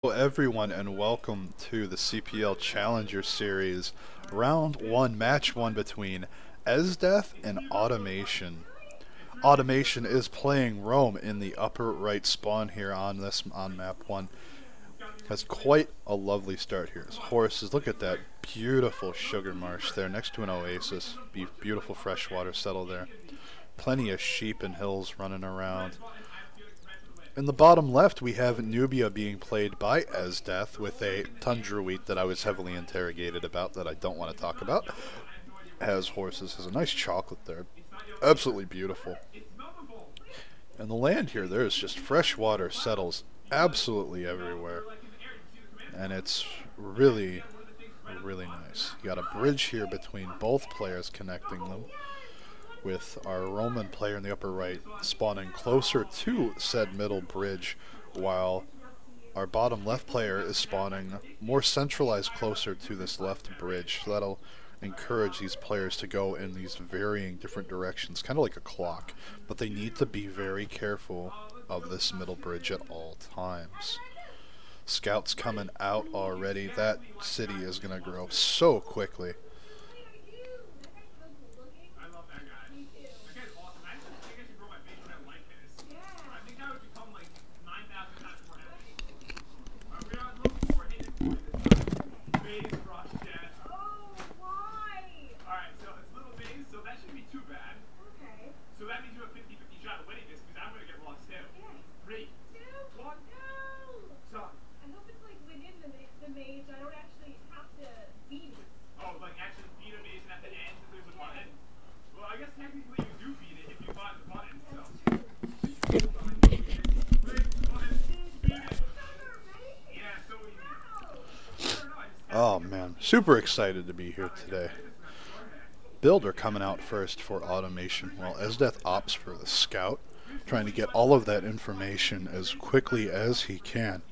Hello everyone and welcome to the CPL Challenger Series Round 1, Match 1 between Esdeath and Atomation. Atomation is playing Rome in the upper right spawn here on map 1. Has quite a lovely start here. His horses, look at that beautiful sugar marsh there next to an oasis. Beautiful freshwater settle there. Plenty of sheep and hills running around. In the bottom left, we have Nubia being played by Esdeath with a tundra wheat that I was heavily interrogated about that I don't want to talk about. Has horses, has a nice chocolate there. Absolutely beautiful. And the land here, there is just freshwater settles absolutely everywhere. And it's really, really nice. You got a bridge here between both players connecting them, with our Roman player in the upper right spawning closer to said middle bridge, while our bottom left player is spawning more centralized closer to this left bridge. So that'll encourage these players to go in these varying different directions, kind of like a clock, but they need to be very careful of this middle bridge at all times. Scouts coming out already. That city is going to grow so quickly. Oh man, super excited to be here today. Builder coming out first for Atomation, while Esdeath opts for the scout, trying to get all of that information as quickly as he can.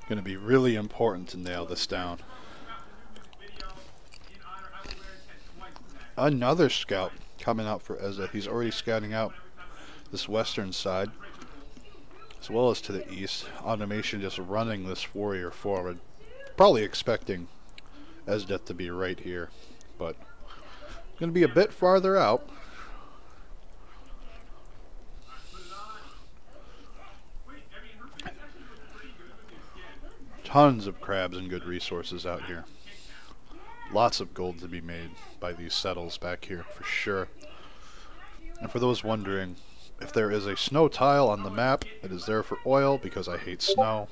Going to be really important to nail this down. Another scout coming out for Esdeath. He's already scouting out this western side, as well as to the east. Atomation just running this warrior forward, probably expecting Esdeath to be right here, but going to be a bit farther out. Tons of crabs and good resources out here. Lots of gold to be made by these settles back here for sure. And for those wondering, if there is a snow tile on the map, it is there for oil because I hate snow.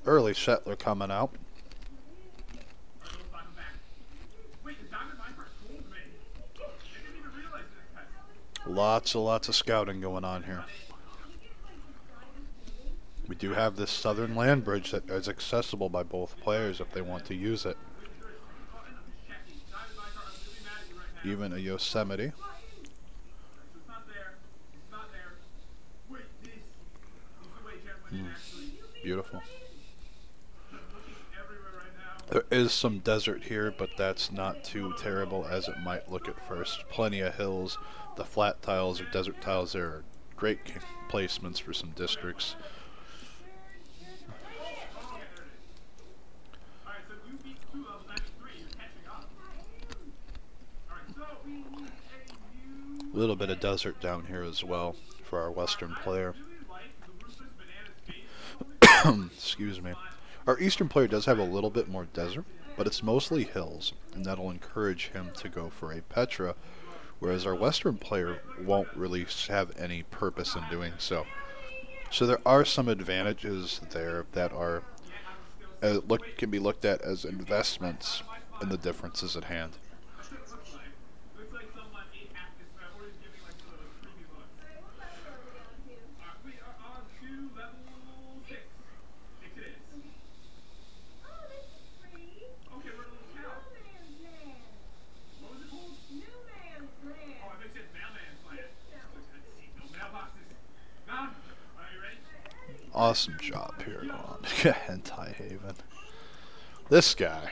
Early settler coming out. Lots of scouting going on here. We do have this southern land bridge that is accessible by both players if they want to use it. Even a Yosemite. Beautiful. There is some desert here, but that's not too terrible as it might look at first. Plenty of hills. The flat tiles or desert tiles there are great placements for some districts. A little bit of desert down here as well for our western player. Excuse me. Our eastern player does have a little bit more desert, but it's mostly hills, and that'll encourage him to go for a Petra, whereas our western player won't really have any purpose in doing so. So there are some advantages there that are can be looked at as investments in the differences at hand. Awesome job here on Hentai Haven. This guy.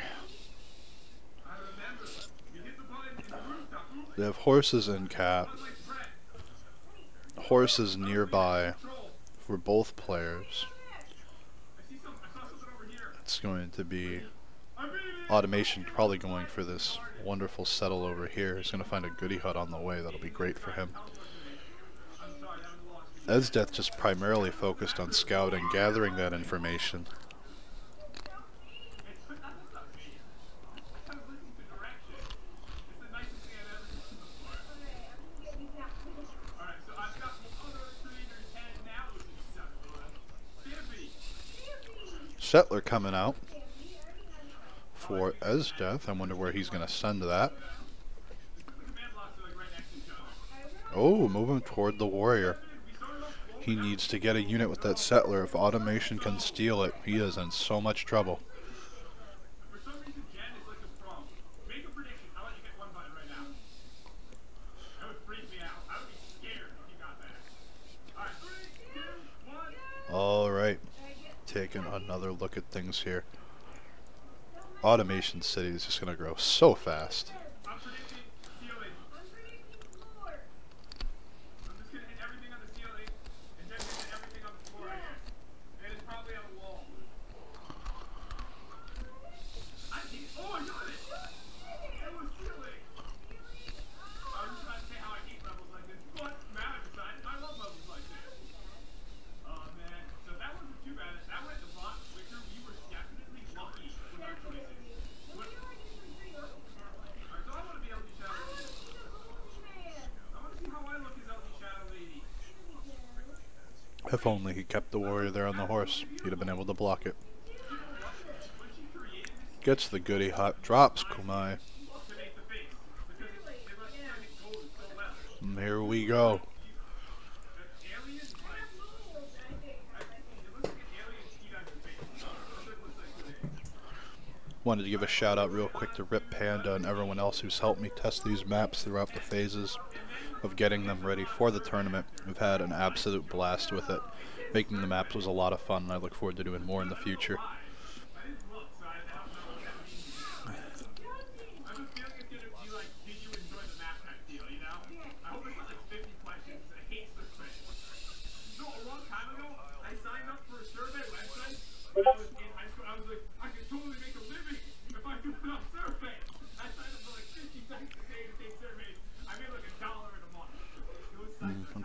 They have horses in cap. Horses nearby for both players. It's going to be Automation probably going for this wonderful settle over here. He's going to find a goodie hut on the way. That'll be great for him. Esdeath just primarily focused on scouting, gathering that information. Settler coming out for Esdeath. I wonder where he's going to send that. Oh, moving toward the warrior. He needs to get a unit with that settler. If Automation can steal it, he is in so much trouble. Alright, taking another look at things here. Automation City is just going to grow so fast. If only he kept the warrior there on the horse, he'd have been able to block it. Gets the goodie hut, drops Kumai. And here we go. Wanted to give a shout out real quick to Rip Panda and everyone else who's helped me test these maps throughout the phases of getting them ready for the tournament. We've had an absolute blast with it. Making the maps was a lot of fun, and I look forward to doing more in the future.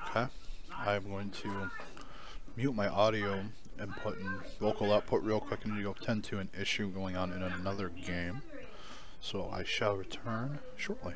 Okay, I'm going to mute my audio input and vocal output real quick and go tend to an issue going on in another game. So I shall return shortly.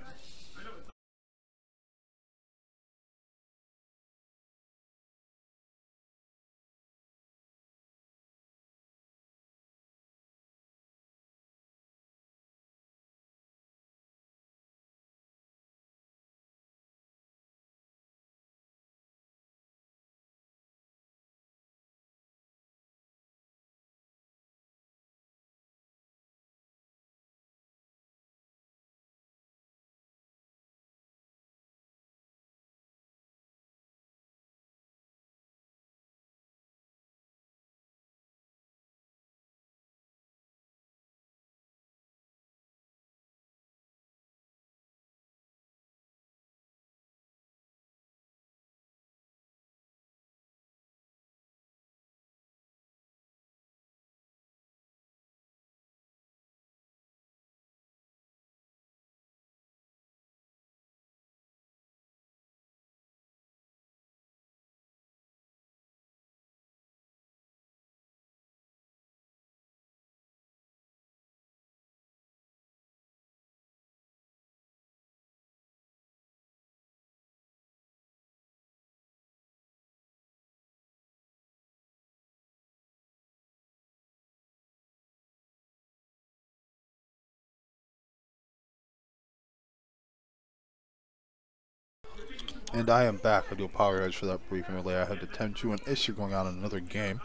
And I am back. I do apologize for that brief delay. I had to tend to an issue going on in another game.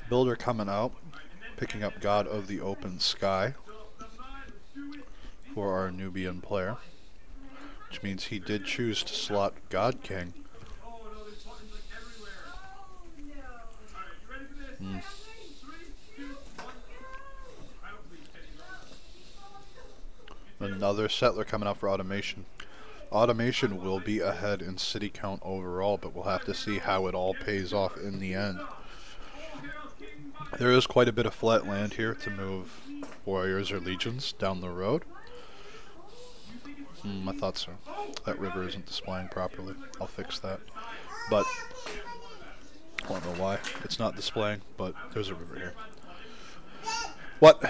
Builder coming out, picking up God of the Open Sky for our Nubian player, which means he did choose to slot God King. Another settler coming out for Automation. Automation will be ahead in city count overall, but we'll have to see how it all pays off in the end. There is quite a bit of flat land here to move warriors or legions down the road. I thought so. That river isn't displaying properly. I'll fix that. But I don't know why it's not displaying, but there's a river here. What?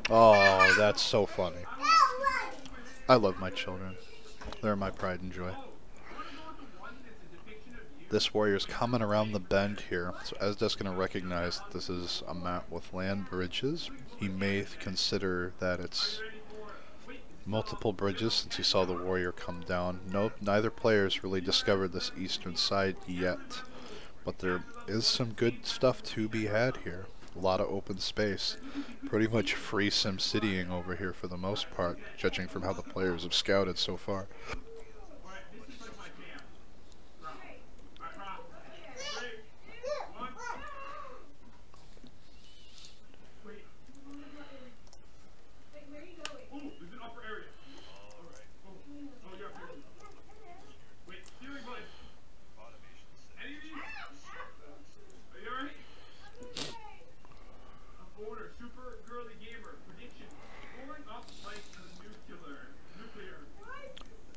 Oh, that's so funny. I love my children. They're my pride and joy. This warrior's coming around the bend here, so Esdeath's going to recognize that this is a map with land bridges. He may consider that it's multiple bridges since he saw the warrior come down. Nope, neither player's really discovered this eastern side yet, but there is some good stuff to be had here. A lot of open space. Pretty much free SimCitying over here for the most part, judging from how the players have scouted so far.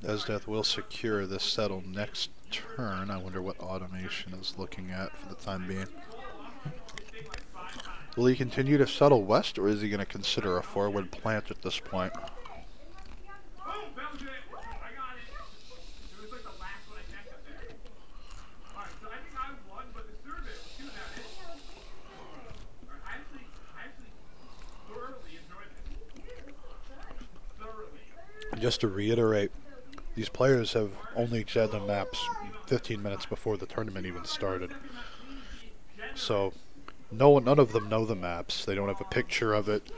Esdeath will secure this settle next turn. I wonder what Automation is looking at for the time being. Will he continue to settle west, or is he going to consider a forward plant at this point? Just to reiterate, these players have only had the maps 15 minutes before the tournament even started. So none of them know the maps. They don't have a picture of it.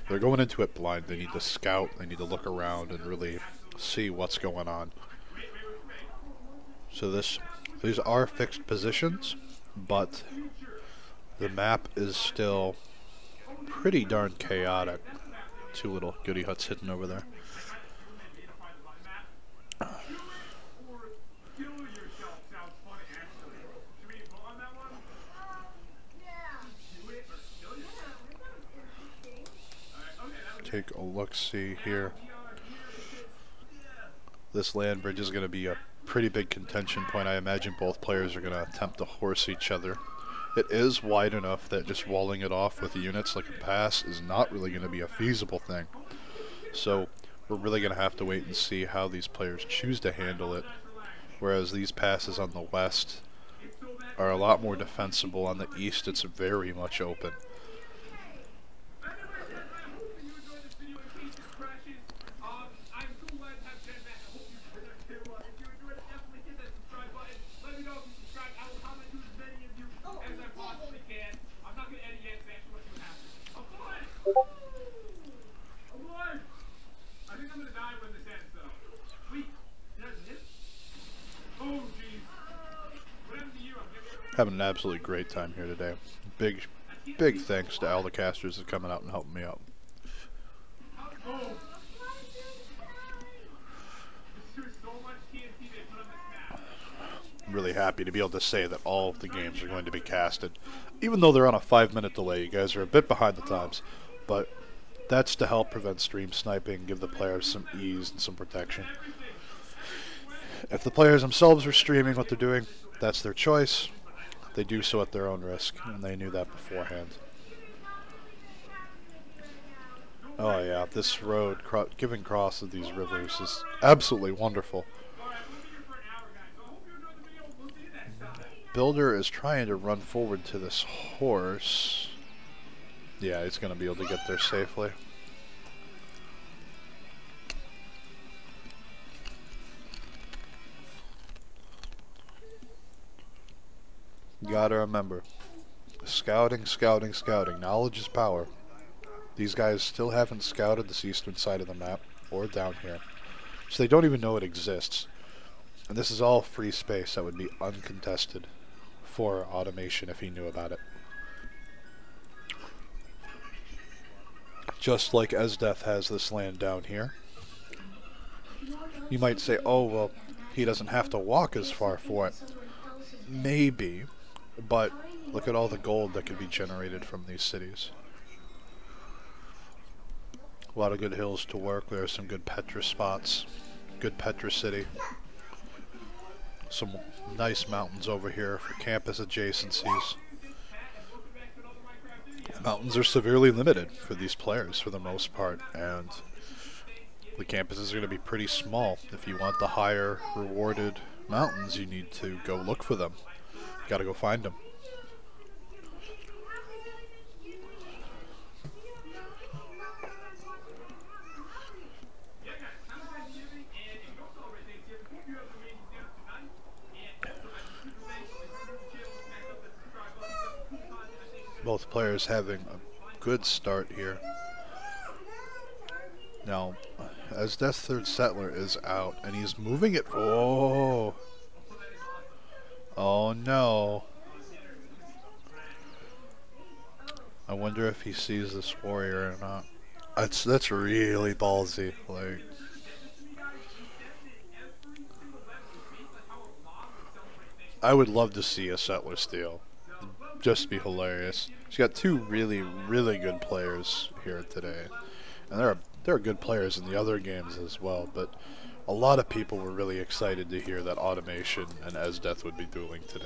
They're going into it blind. They need to scout. They need to look around and really see what's going on. So these are fixed positions, but the map is still pretty darn chaotic. Two little goody huts hidden over there. Take a look-see here. This land bridge is going to be a pretty big contention point. I imagine both players are going to attempt to horse each other. It is wide enough that just walling it off with units like a pass is not really going to be a feasible thing. So we're really going to have to wait and see how these players choose to handle it. Whereas these passes on the west are a lot more defensible. On the east, it's very much open. Having an absolutely great time here today. Big thanks to all the casters that are coming out and helping me out. I'm really happy to be able to say that all of the games are going to be casted. Even though they're on a 5-minute delay, you guys are a bit behind the times. But that's to help prevent stream sniping, give the players some ease and some protection. If the players themselves are streaming what they're doing, that's their choice. They do so at their own risk, and they knew that beforehand. Oh yeah, this road, giving cross of these rivers is absolutely wonderful. Builder is trying to run forward to this horse. Yeah, he's going to be able to get there safely. You gotta remember, scouting, scouting, scouting. Knowledge is power. These guys still haven't scouted this eastern side of the map, or down here. So they don't even know it exists. And this is all free space that would be uncontested for Automation if he knew about it. Just like Esdeath has this land down here. You might say, oh, well, he doesn't have to walk as far for it. Maybe, but look at all the gold that could be generated from these cities. A lot of good hills to work. There are some good Petra spots. Good Petra City. Some nice mountains over here for campus adjacencies. Mountains are severely limited for these players for the most part, and the campuses are going to be pretty small. If you want the higher rewarded mountains, you need to go look for them. You got to go find them. Both players having a good start here. Now, Esdeath's third settler is out, and he's moving it. Oh, oh no! I wonder if he sees this warrior or not. That's really ballsy. Like, I would love to see a settler steal. Just be hilarious. She's got two really, really good players here today, and there are good players in the other games as well. But a lot of people were really excited to hear that Automation and Esdeath would be dueling today.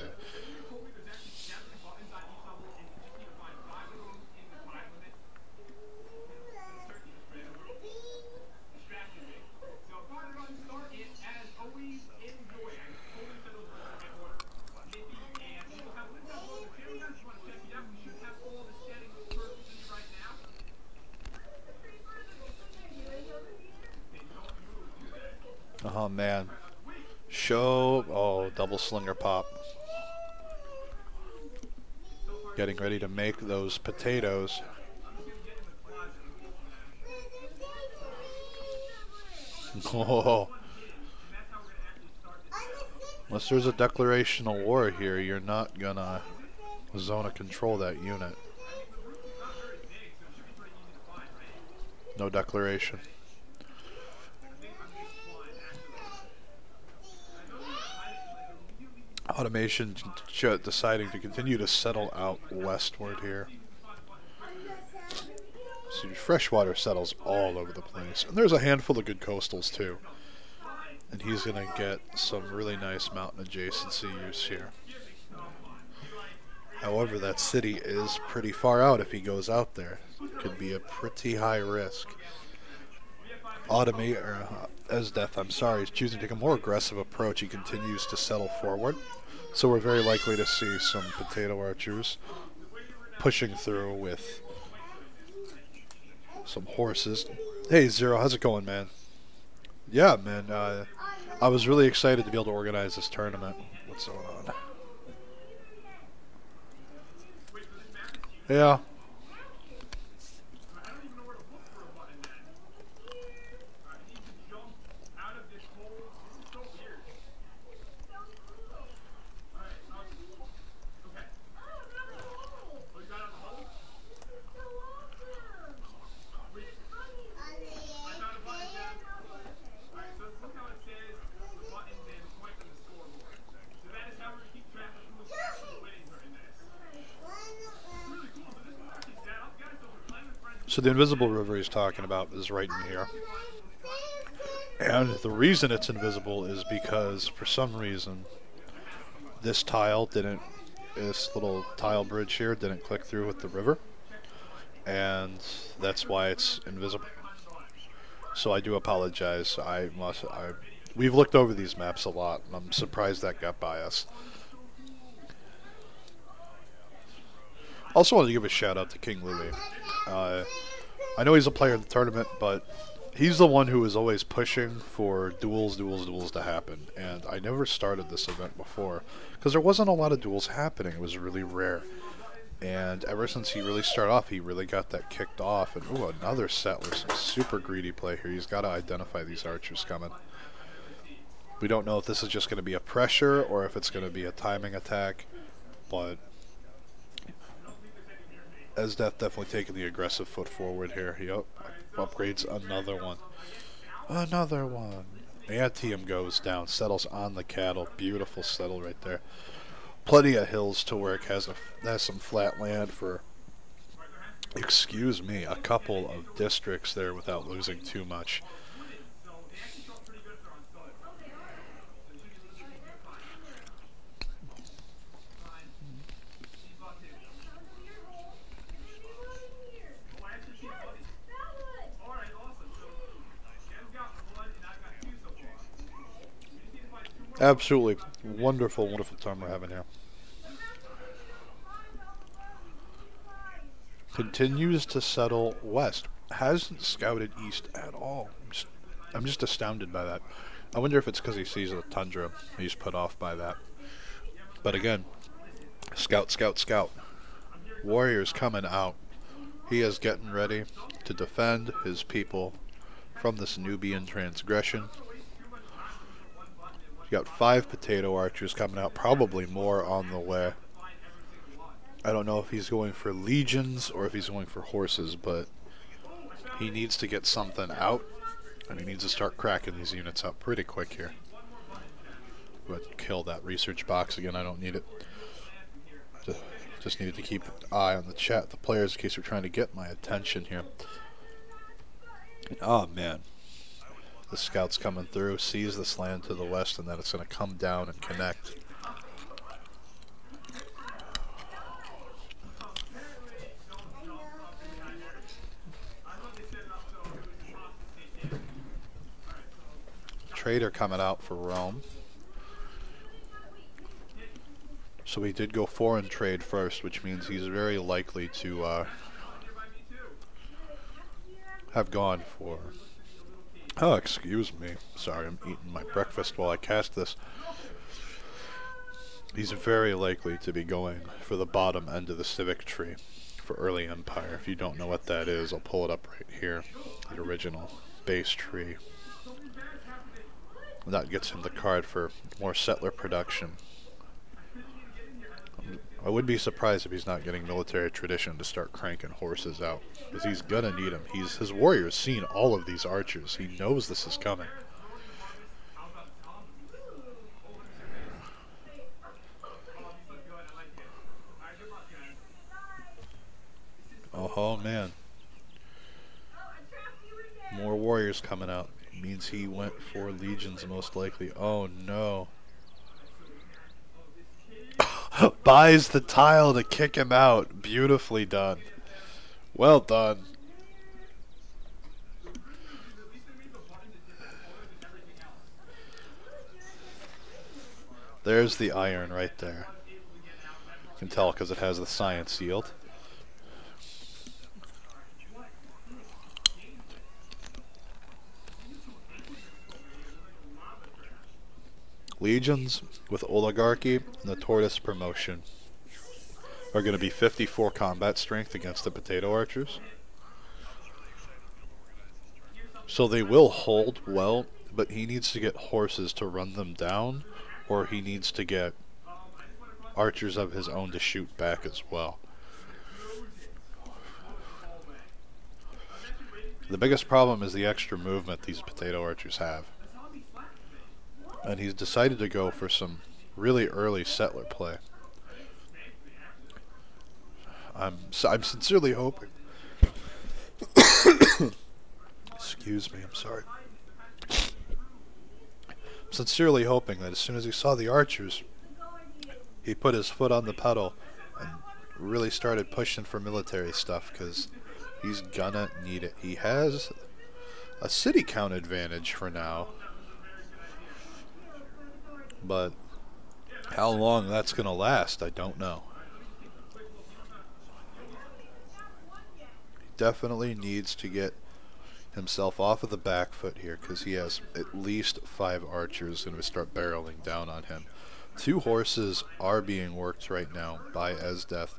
Oh man. Oh, double slinger pop. Getting ready to make those potatoes. Oh. Unless there's a declaration of war here, you're not gonna zone of control that unit. No declaration. Automation deciding to continue to settle out westward here. So freshwater settles all over the place. And there's a handful of good coastals too. And he's going to get some really nice mountain adjacency use here. However, that city is pretty far out if he goes out there. It could be a pretty high risk. Esdeath, I'm sorry, is choosing to take a more aggressive approach. He continues to settle forward. So we're very likely to see some potato archers pushing through with some horses. Hey Zero, how's it going, man? Yeah, man, I was really excited to be able to organize this tournament. What's going on? Yeah. So the invisible river he's talking about is right in here. And the reason it's invisible is because, for some reason, this little tile bridge here didn't click through with the river. And that's why it's invisible. So I do apologize. We've looked over these maps a lot, and I'm surprised that got by us. Also wanted to give a shout out to King Louie. I know he's a player in the tournament, but he's the one who was always pushing for duels to happen. And I never started this event before because there wasn't a lot of duels happening. It was really rare. And ever since he really started off, he really got that kicked off. And ooh, another settler, some super greedy play here. He's got to identify these archers coming. We don't know if this is just going to be a pressure or if it's going to be a timing attack, but Esdeath definitely taking the aggressive foot forward here. Yep, upgrades another one. Another one. Antium goes down, settles on the cattle. Beautiful settle right there. Plenty of hills to work. Has some flat land for, excuse me, a couple of districts there without losing too much. Absolutely wonderful, wonderful time we're having here. Continues to settle west. Hasn't scouted east at all. I'm just astounded by that. I wonder if it's because he sees the tundra. He's put off by that. But again, scout, scout, scout. Warriors coming out. He is getting ready to defend his people from this Nubian transgression. You got 5 potato archers coming out, probably more on the way. I don't know if he's going for legions or if he's going for horses, but he needs to get something out, and he needs to start cracking these units up pretty quick here. But kill that research box again, I don't need it. Just needed to keep an eye on the chat, the players, in case they're trying to get my attention here. Oh man. The scout's coming through, sees this land to the west, and then it's going to come down and connect. Trader coming out for Rome. So he did go foreign trade first, which means he's very likely to have gone for... Oh, excuse me. Sorry, I'm eating my breakfast while I cast this. He's very likely to be going for the bottom end of the civic tree for early empire. If you don't know what that is, I'll pull it up right here. The original base tree. And that gets him the card for more settler production. I would be surprised if he's not getting military tradition to start cranking horses out, because he's gonna need them. His warrior's seen all of these archers. He knows this is coming. Oh man. More warriors coming out. Means he went for legions most likely. Oh no. Buys the tile to kick him out. Beautifully done. Well done. There's the iron right there. You can tell because it has the science yield. Legions with oligarchy and the tortoise promotion are going to be 54 combat strength against the potato archers. So they will hold well, but he needs to get horses to run them down, or he needs to get archers of his own to shoot back as well. The biggest problem is the extra movement these potato archers have. And he's decided to go for some really early settler play. I'm sincerely hoping. Excuse me, I'm sorry. Sincerely hoping that as soon as he saw the archers, he put his foot on the pedal and really started pushing for military stuff, because he's gonna need it. He has a city count advantage for now. But how long that's going to last, I don't know. definitely needs to get himself off of the back foot here, because he has at least 5 archers going to start barreling down on him. 2 horses are being worked right now by Esdeath,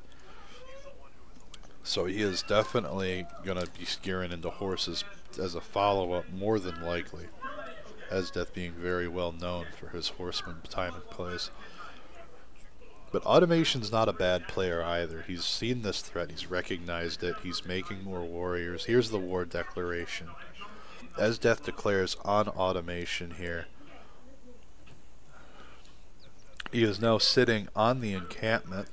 so he is definitely going to be gearing into horses as a follow-up, more than likely. Esdeath being very well known for his horseman time and plays. But Automation's not a bad player either. He's seen this threat, he's recognized it, he's making more warriors. Here's the war declaration. Esdeath declares on Automation here. He is now sitting on the encampment.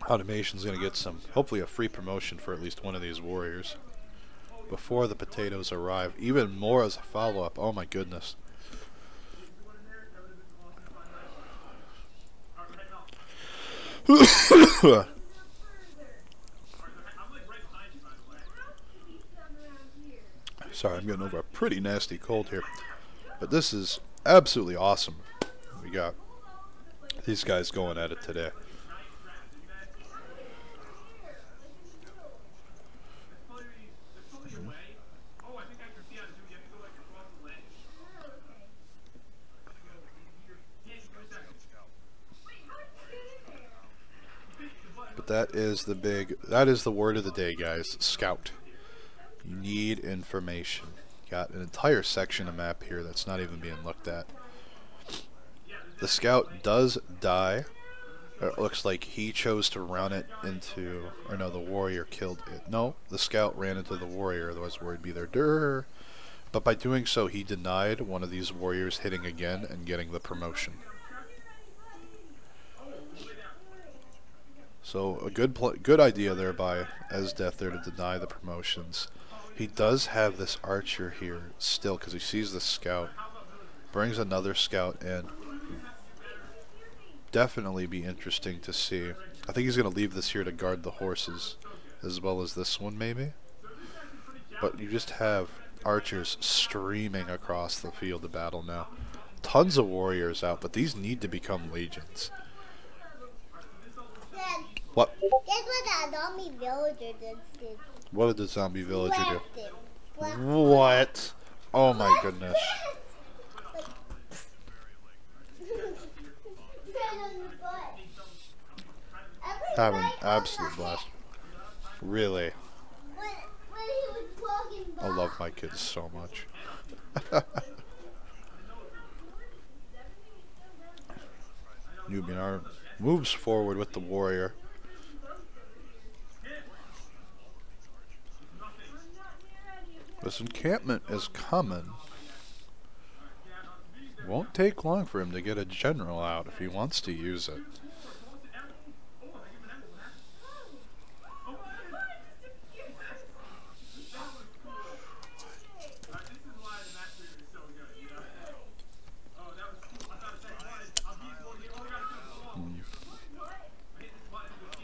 Automation's going to get hopefully a free promotion for at least one of these warriors before the potatoes arrive. Even more as a follow-up. Oh my goodness. Sorry, I'm getting over a pretty nasty cold here. But this is absolutely awesome. We got these guys going at it today. But that is the word of the day, guys. Scout. You need information. Got an entire section of map here that's not even being looked at. The scout does die. It looks like he chose to run it into, or no, the warrior killed it. No, the scout ran into the warrior, otherwise worried be there. Durr. But by doing so, he denied one of these warriors hitting again and getting the promotion. So a good idea there by Esdeath there to deny the promotions. He does have this archer here still because he sees the scout. Brings another scout in. Definitely be interesting to see. I think he's going to leave this here to guard the horses as well as this one maybe. But you just have archers streaming across the field of battle now. Tons of warriors out, but these need to become legions. What? Guess what that zombie villager did? What did the zombie villager do? What? Oh my goodness. Having an absolute blast. Really. I love my kids so much. Nubian moves forward with the warrior. This encampment is coming. Won't take long for him to get a general out if he wants to use it.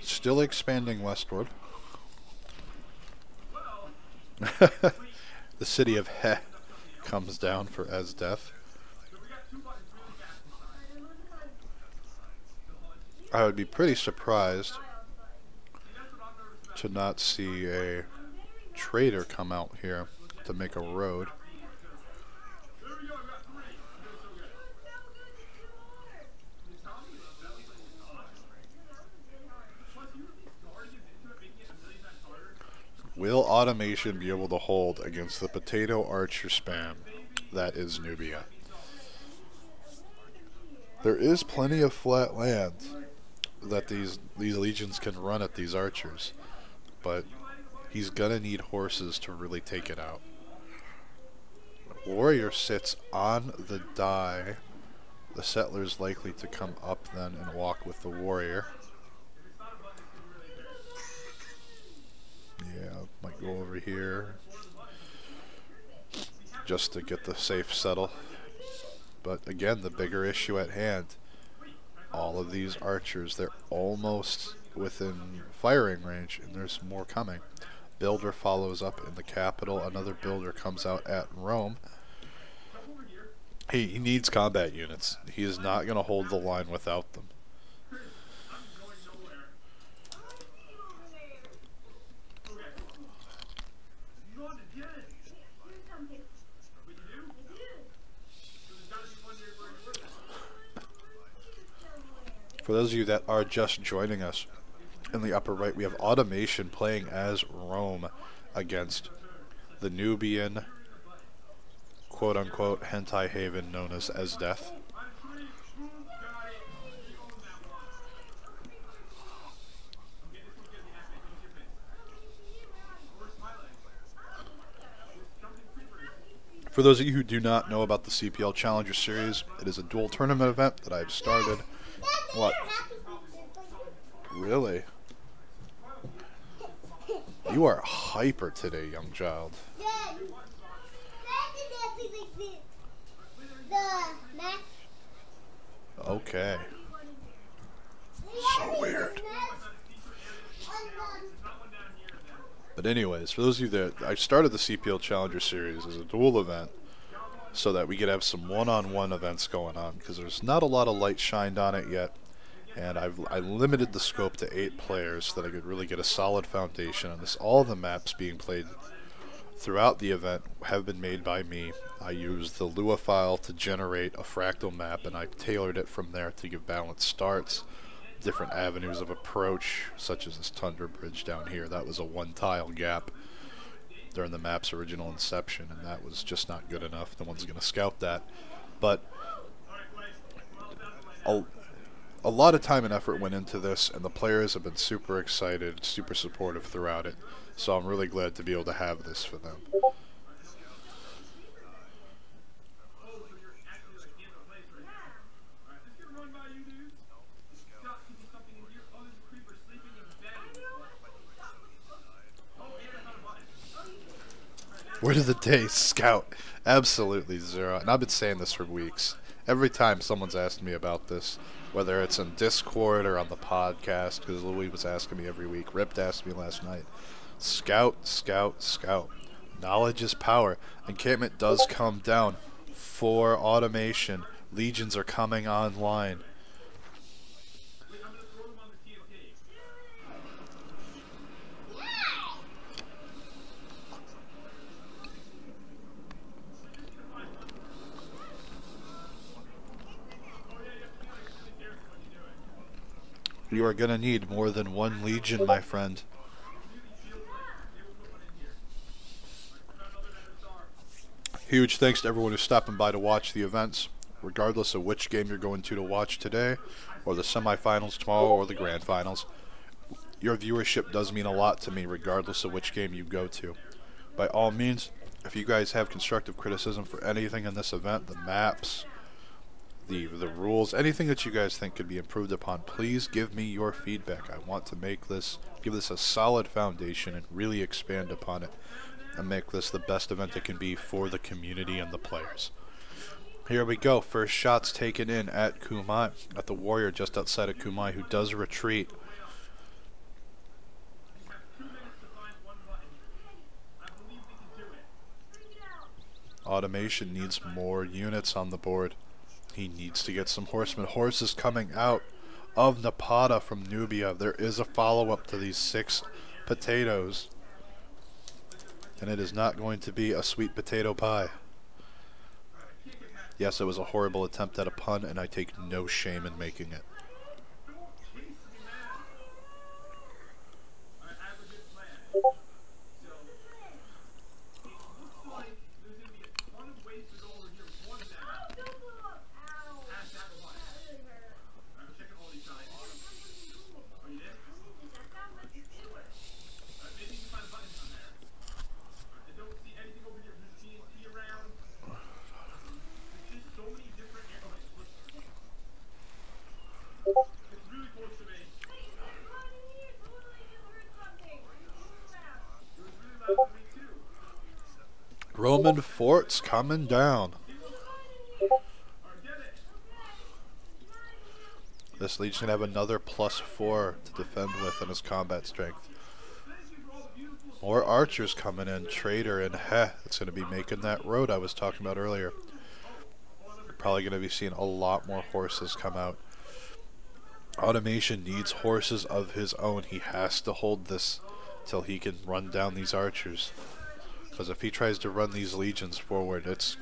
Still expanding westward. The city of Heh comes down for Esdeath. I would be pretty surprised to not see a trader come out here to make a road. Will Automation be able to hold against the potato archer spam that is Nubia? There is plenty of flat land that these legions can run at these archers, but he's gonna need horses to really take it out. Warrior sits on the die. The settler's likely to come up then and walk with the warrior. Yeah, might go over here just to get the safe settle. But again, the bigger issue at hand, all of these archers, they're almost within firing range, and there's more coming. builder follows up in the capital. Another builder comes out at Rome. He needs combat units. He is not going to hold the line without them. For those of you that are just joining us, in the upper right we have Automation playing as Rome against the Nubian quote-unquote hentai haven known as Esdeath. For those of you who do not know about the CPL Challenger Series, it is a dual tournament event that I've started. What? Really? You are hyper today, young child. Okay. So weird. But anyways, for those of you that, I started the CPL Challenger Series as a dual event so that we could have some one-on-one events going on, because there's not a lot of light shined on it yet, and I limited the scope to 8 players so that I could really get a solid foundation on this. All the maps being played throughout the event have been made by me. I used the Lua file to generate a fractal map, and I tailored it from there to give balanced starts, different avenues of approach, such as this Tundra Bridge down here. That was a 1-tile gap during the map's original inception, and that was just not good enough. No one's going to scout that. But a lot of time and effort went into this, and the players have been super excited, super supportive throughout it. So I'm really glad to be able to have this for them. Word of the day, scout. Absolutely zero. And I've been saying this for weeks. Every time someone's asked me about this, whether it's in Discord or on the podcast, because Louis was asking me every week. Ripped asked me last night. Scout, scout, scout. Knowledge is power. Encampment does come down for automation. Legions are coming online. You are going to need more than 1 legion, my friend. Huge thanks to everyone who's stopping by to watch the events, regardless of which game you're going to watch today, or the semifinals tomorrow, or the grand finals. Your viewership does mean a lot to me, regardless of which game you go to. By all means, if you guys have constructive criticism for anything in this event, the maps, the rules, anything that you guys think could be improved upon, please give me your feedback. I want to make this, give this a solid foundation and really expand upon it and make this the best event it can be for the community and the players. Here we go. First shots taken in at Kumai, at the warrior just outside of Kumai, who does retreat. Automation needs more units on the board. He needs to get some horsemen. Horses coming out of Napata from Nubia. There is a follow-up to these 6 potatoes. And it is not going to be a sweet potato pie. Yes, it was a horrible attempt at a pun, and I take no shame in making it. Roman forts coming down. This Legion can have another +4 to defend with in his combat strength. More archers coming in. Trader and it's going to be making that road I was talking about earlier. We're probably going to be seeing a lot more horses come out. Automation needs horses of his own. He has to hold this till he can run down these archers. Because if he tries to run these legions forward, it's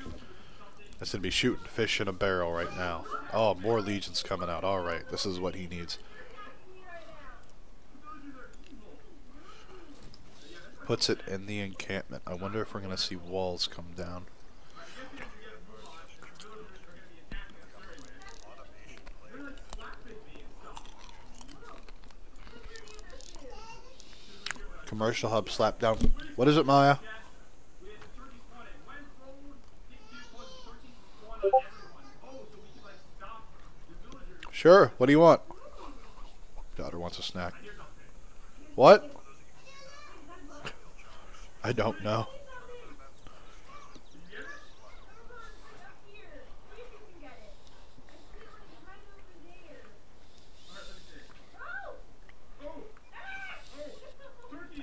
going to be shooting fish in a barrel right now. Oh, more legions coming out. Alright, this is what he needs. Puts it in the encampment. I wonder if we're going to see walls come down. Commercial hub slap down. What is it, Maya? Sure. What do you want? Daughter wants a snack. What? I don't know.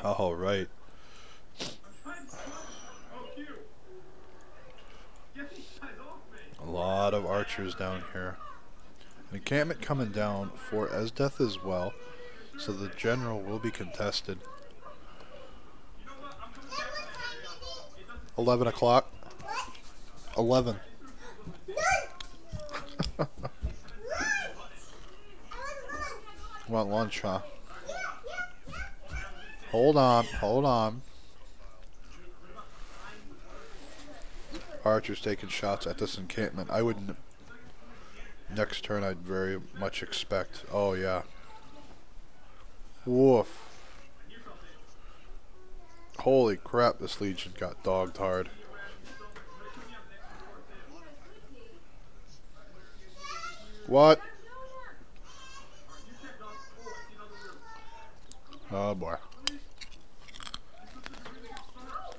All right. A lot of archers down here. An encampment coming down for Esdeath as well, so the general will be contested. 11 o'clock. 11. Want lunch, huh? Hold on, hold on. Archers taking shots at this encampment. I wouldn't. Next turn, I'd very much expect. Oh, yeah. Woof. Holy crap, this legion got dogged hard. What? Oh, boy.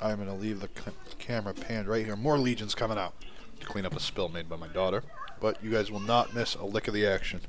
I'm going to leave the camera panned right here. More legions coming out to clean up a spill made by my daughter. But you guys will not miss a lick of the action.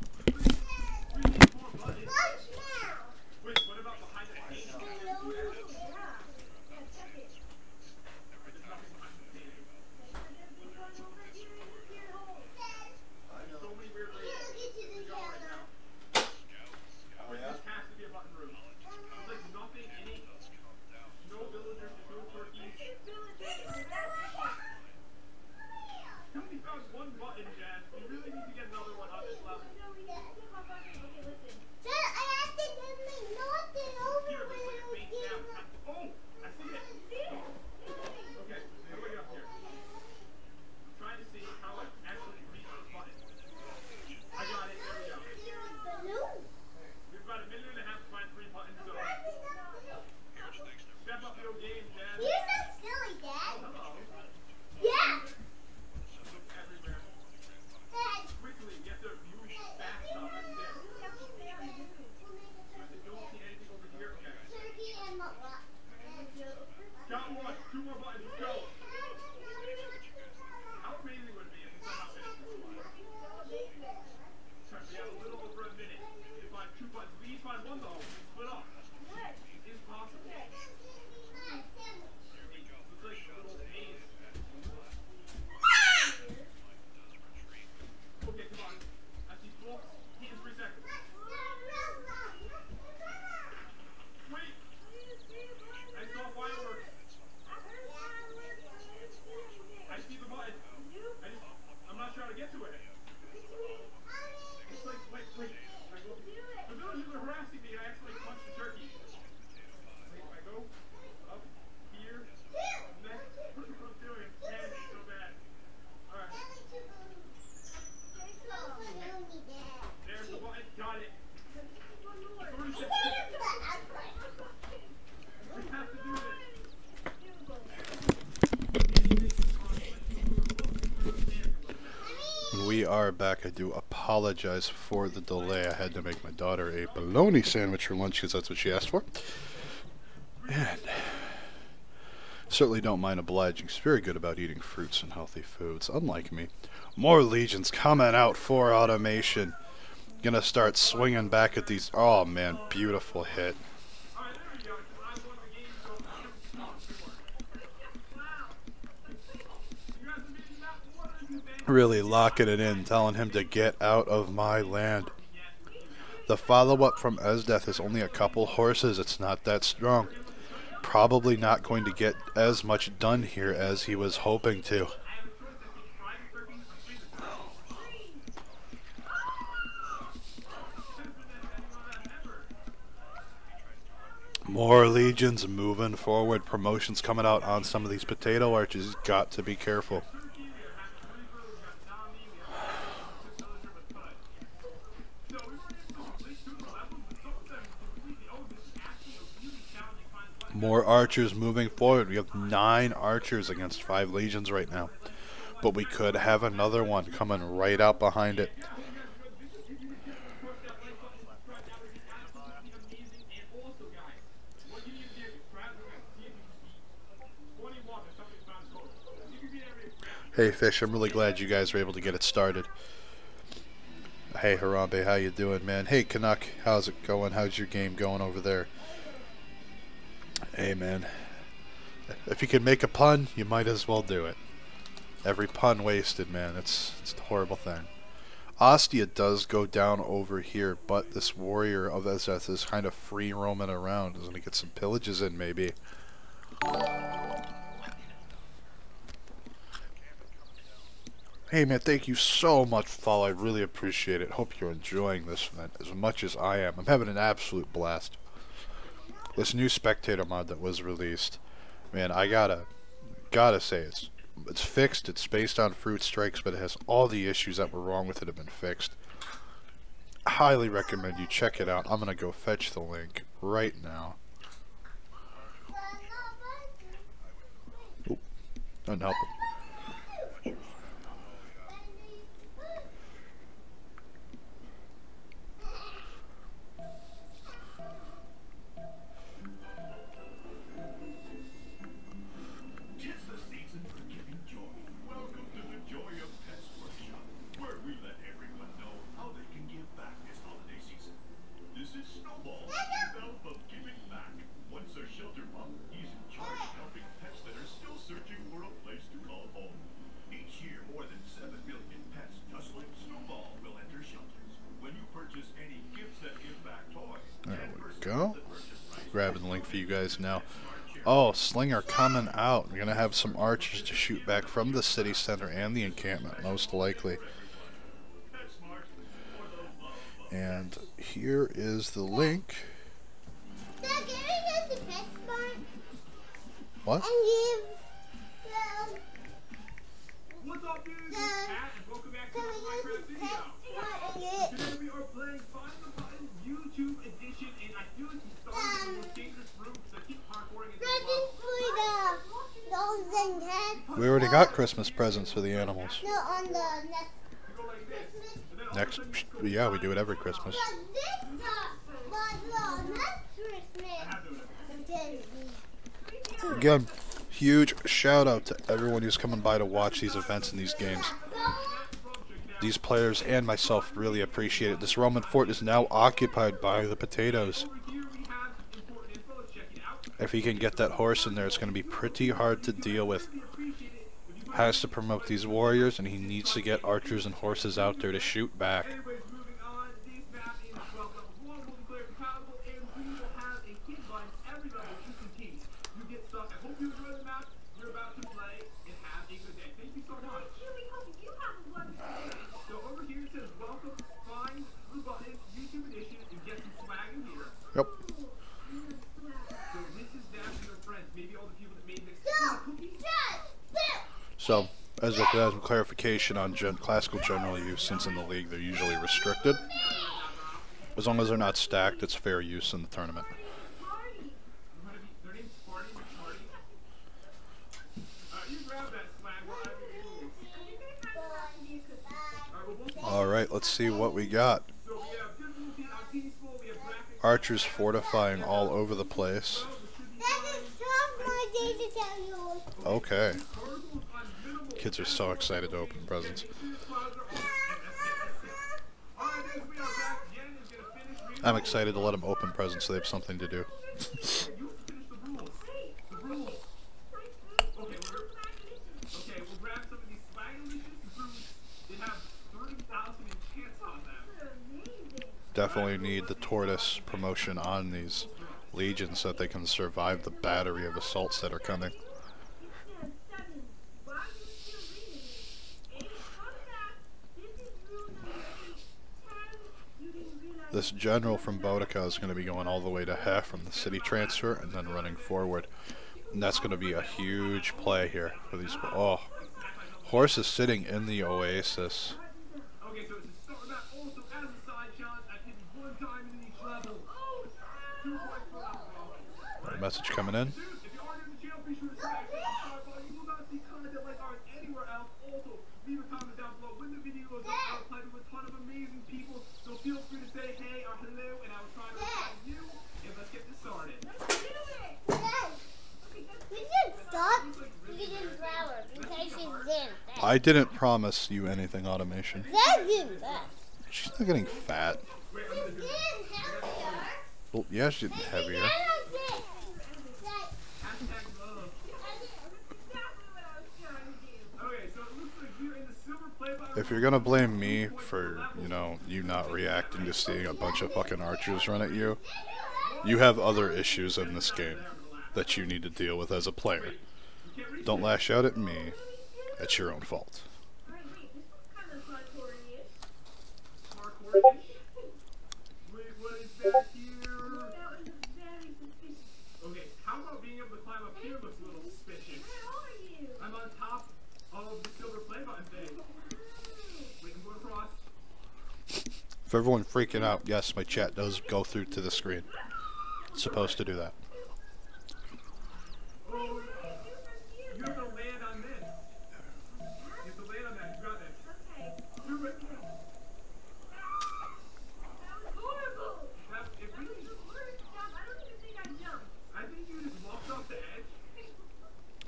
We are back. I do apologize for the delay. I had to make my daughter a bologna sandwich for lunch because that's what she asked for. And certainly don't mind obliging. She's very good about eating fruits and healthy foods, unlike me. More legions coming out for automation. Gonna start swinging back at these. Oh man, beautiful hit. Really locking it in, telling him to get out of my land. The follow-up from Esdeath is only a couple horses. It's not that strong. Probably not going to get as much done here as he was hoping to. More legions moving forward. Promotions coming out on some of these potato arches. Got to be careful. More archers moving forward. We have 9 archers against 5 legions right now. But we could have another one coming right out behind it. Hey Fish, I'm really glad you guys were able to get it started. Hey Harambe, how you doing, man? Hey Canuck, how's it going? How's your game going over there? Hey man, if you can make a pun, you might as well do it. Every pun wasted, man. It's a horrible thing. Ostia does go down over here, but this warrior of Esdeath is kind of free roaming around. Is going to get some pillages in, maybe. Hey man, thank you so much, Fall. I really appreciate it. Hope you're enjoying this event as much as I am. I'm having an absolute blast. This new spectator mod that was released, man, I gotta say it's fixed. It's based on fruit strikes, but it has all the issues that were wrong with it have been fixed. I highly recommend you check it out. I'm gonna go fetch the link right now. Oop, doesn't help it. Go. Grabbing the link for you guys now. Oh, Slinger coming out. We're going to have some archers to shoot back from the city center and the encampment, most likely. And here is the link. What? What's up, dude? This is Pat, and welcome back to the Minecraft video. Today we are playing Find the Button YouTube edition, and I feel like we started in the most dangerous room because I keep parkouring into the We already got Christmas presents for the animals. No, on the Next, yeah, we do it every Christmas. Again, huge shout out to everyone who's coming by to watch these events and these games. These players and myself really appreciate it. This Roman fort is now occupied by the potatoes. If he can get that horse in there, it's going to be pretty hard to deal with. Has to promote these warriors, and he needs to get archers and horses out there to shoot back. Yep. So, as a clarification on classical general use, since in the league they're usually restricted, as long as they're not stacked, it's fair use in the tournament. Alright, let's see what we got. Archers fortifying all over the place. Okay. Kids are so excited to open presents. I'm excited to let them open presents so they have something to do. definitely need the tortoise promotion on these legions so that they can survive the battery of assaults that are coming. This general from Boudica is going to be going all the way to half from the city transfer and then running forward. And that's going to be a huge play here for these. Oh, horse is sitting in the oasis. Message coming in. I didn't promise you anything, Automation. She's not getting fat. Well, yeah, she's getting heavier. If you're gonna blame me for, you know, you not reacting to seeing a bunch of fucking archers run at you, you have other issues in this game that you need to deal with as a player. Don't lash out at me. It's your own fault. Okay, how about being able to climb up here looks a little suspicious. I'm on top of the silver play button thing. Wait, I'm going across. For everyone freaking out, yes, my chat does go through to the screen. It's supposed to do that. Oh, you have to land on this. You have to land on that. You got this. Okay. Do it. That was horrible. It really just worked. I don't even think I jumped. I think you just walked off the edge.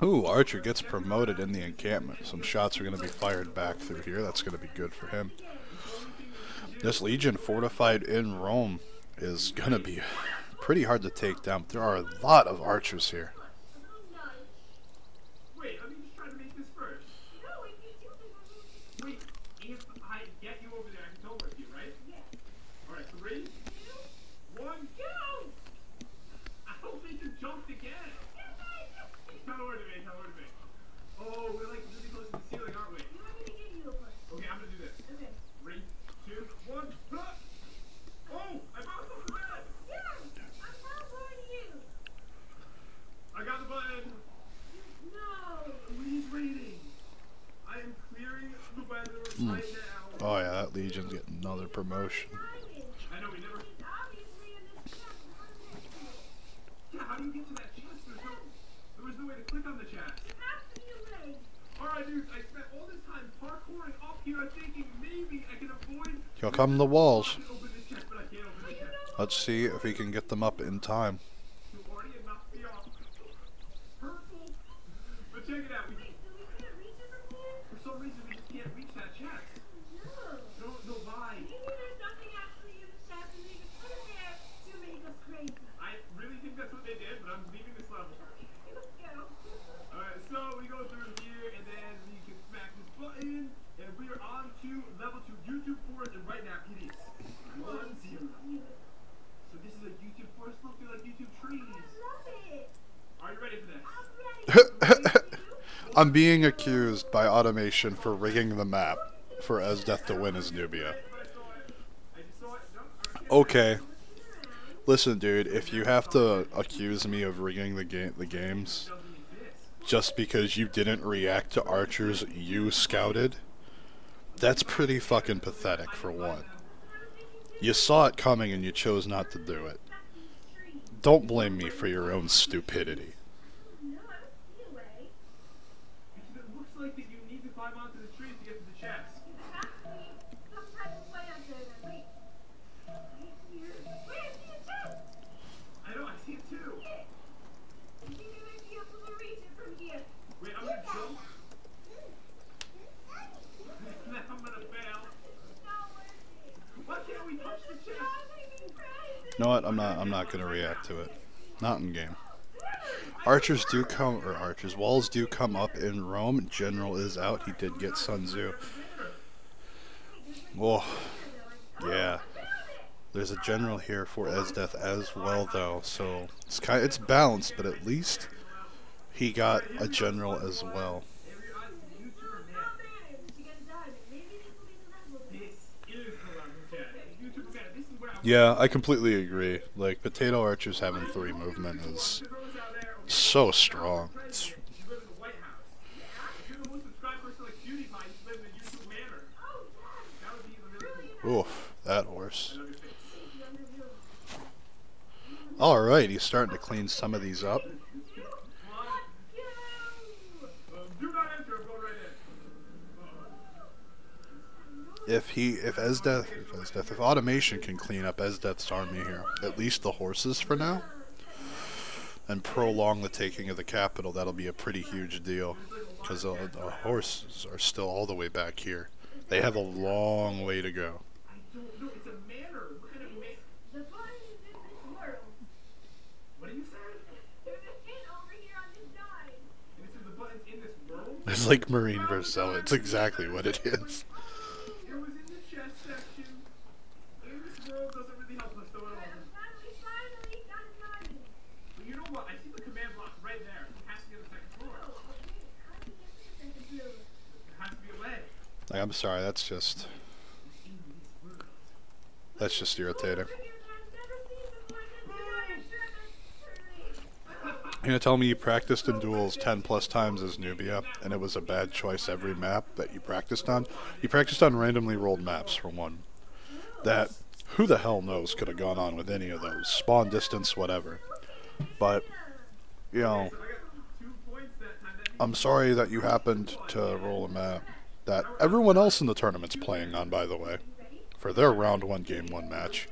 Ooh, Archer gets promoted in the encampment. Some shots are going to be fired back through here. That's going to be good for him. This Legion fortified in Rome is going to be pretty hard to take down. There are a lot of archers here. Wait, let me just try to make this first. Wait, if I get you over there, I can teleport you, right? Yeah. Alright, 3, 2, 1, go! I don't think you jumped again. Teleport to me, teleport to me. Oh, we're like really close to the ceiling, aren't we? You want me to get you over? Okay, I'm gonna do this. Okay. 3, 2, 1, oh! I bounced off the bed! Yeah! I'm teleporting you! I got the button! No! He's waiting! I am clearing the weather right now. Oh yeah, that Legion's getting another promotion. I know, we never... Yeah, how do you get to that chest? There was no way to click on the chest. It has to be a way. Alright, dude, I spent all this time parkouring up here thinking maybe I can avoid... Here come the walls. I can open this chest, but I can't open this chest. Let's see if we can get them up in time. You already knocked me off. Hurtful. But check it out. Wait, so we can't reach it from here? For some reason, we just can't reach that chest. No. No, why? Maybe there's nothing actually in the chest and they just put it there to make us crazy. I really think that's what they did, but I'm leaving this level. Let's go. Alright, so we go through here and then we can smack this button and we are on to level 2 YouTube Forest and right now it is 1-0. So this is a YouTube forest looking like YouTube trees. I love it. Are you ready for this? I'm being accused by Automation for rigging the map for Esdeath to win his Nubia. Okay. Listen, dude, if you have to accuse me of rigging the games just because you didn't react to archers you scouted, that's pretty fucking pathetic, for one. You saw it coming and you chose not to do it. Don't blame me for your own stupidity. No, I don't see a way. Because it looks like that you need to climb onto the trees to get to the chest. It has to be some type of way up there then. Wait. Right here. Wait, I see a chest! I know, I see it too. I think I might be able to reach it from here. Wait, I'm gonna jump. I'm gonna fail. It's not worth it. Why can't we touch the chest? You know what? I'm not gonna react to it. Not in game. Archers do come, or archers, walls do come up in Rome. General is out. He did get Sun Tzu. Well, yeah. There's a general here for Esdeath as well, though, so it's balanced, but at least he got a general as well. Yeah, I completely agree. Like, Potato Archers having 3 movement is so strong. Oof, that horse. Alright, he's starting to clean some of these up. If Automation can clean up Esdeath's army here, at least the horses for now, and prolong the taking of the capital, that'll be a pretty huge deal. Because the horses are still all the way back here. They have a long way to go. It's like Marine Versailles. It's exactly what it is. Like, I'm sorry, that's just irritating. You're gonna tell me you practiced in duels 10+ times as Nubia, and it was a bad choice every map that you practiced on? You practiced on randomly rolled maps, for one. That, who the hell knows, could have gone on with any of those. Spawn distance, whatever. But, you know, I'm sorry that you happened to roll a map that everyone else in the tournament's playing on, by the way, for their round 1 game 1 match.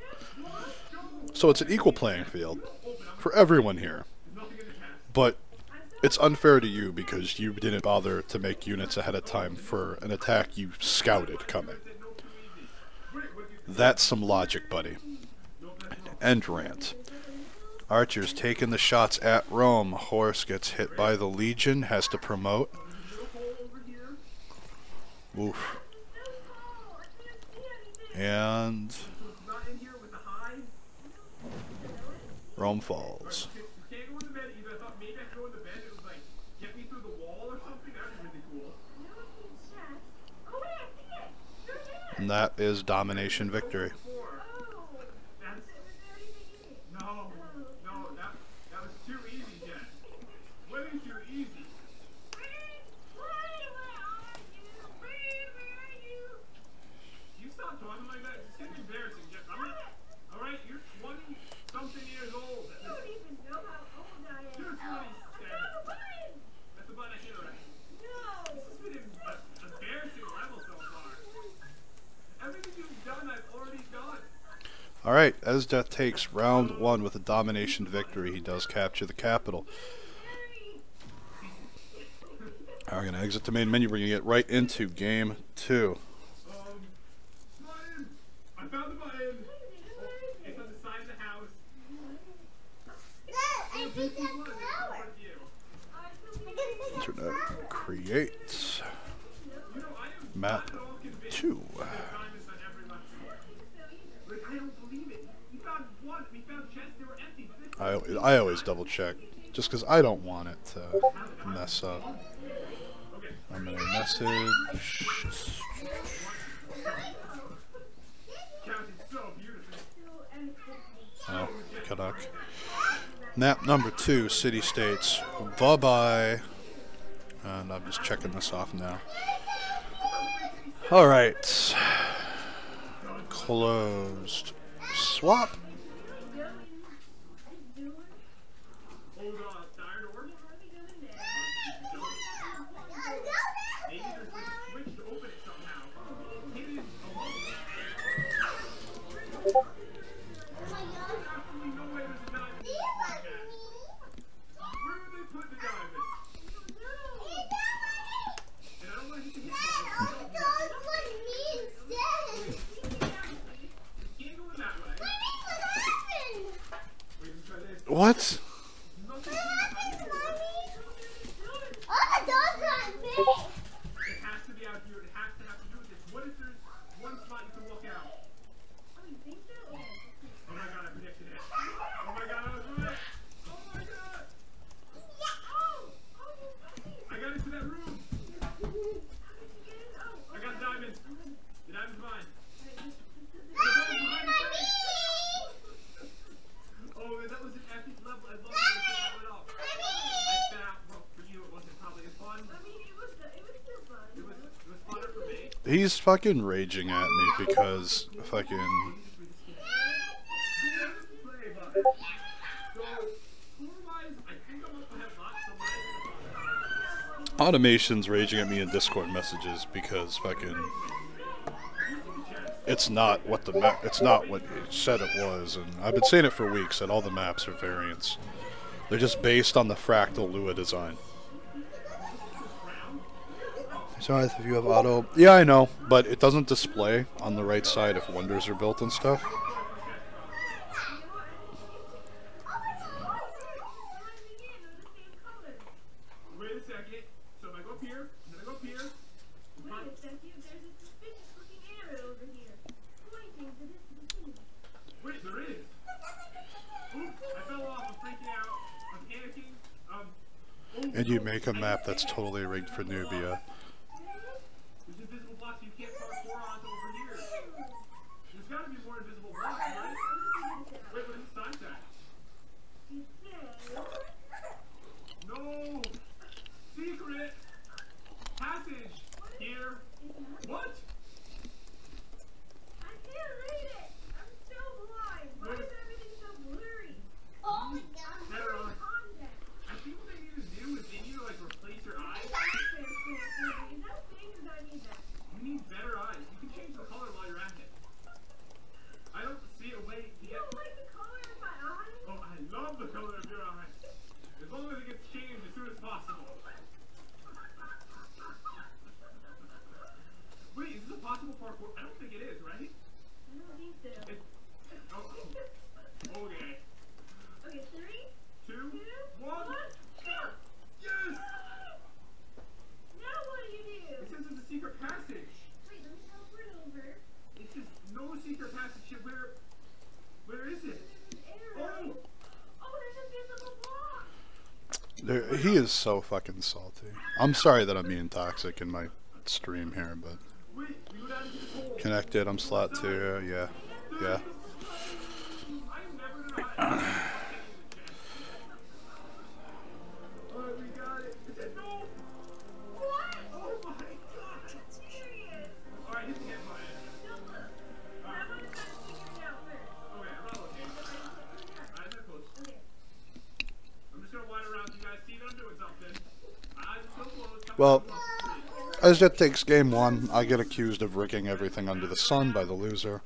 So it's an equal playing field for everyone here. But it's unfair to you because you didn't bother to make units ahead of time for an attack you scouted coming. That's some logic, buddy. End rant. Archer's taking the shots at Rome. Horse gets hit by the Legion, has to promote. Oof. And Rome falls. And that is domination victory. Alright, Esdeath takes round 1 with a domination victory. He does capture the capital. We're going to exit the main menu. We're going to get right into game 2. I found the button. It's on the side of the house. I think that's flower. Internet create map 2. I always double check just because I don't want it to mess up. I'm gonna message. Oh, Kadak. Map number 2, city states. Bye bye. And I'm just checking this off now. Alright. Closed. Swap. What? He's fucking raging at me because fucking Automation's raging at me in Discord messages because fucking it's not what it's not what it said it was, and I've been saying it for weeks that all the maps are variants. They're just based on the Fractal Lua design. So if you have auto, yeah, I know, but it doesn't display on the right side if wonders are built and stuff. Wait a second. So if I go up here, then I go up here. Wait a second. There's a suspicious looking arrow over here. Pointing to this vicinity. Wait, there is. Oops, I fell off. I'm freaking out. I'm panicking. And you make a map that's totally rigged for Nubia. There's invisible blocks you can't parkour onto over here. There's gotta be more invisible blocks, right? Wait, what is the sign tag? No! Secret! Passage! Here! What? I can't read it! I'm so blind! Why is everything so blurry? Oh my god. Better on. I think what they need to do is they need to like replace your eyes. You need better eyes. You can change the color while you're at it. I don't see a way to get... You don't like the color of my eyes? Oh, I love the color of your eyes. As long as it gets changed as soon as possible. Wait, is this a possible parkour? I don't think it is, right? I don't think so. Okay. Okay, 3, 2, 1, jump! Yes! Now what do you do? It says it's a secret passage. Wait, let me teleport over. It says no secret passage here. Where is it? There's an arrow. Oh, there's a visible block. He is so fucking salty. I'm sorry that I'm being toxic in my stream here, but connected. I'm slot 2. Yeah, yeah. Well, Esdeath takes game 1. I get accused of rigging everything under the sun by the loser.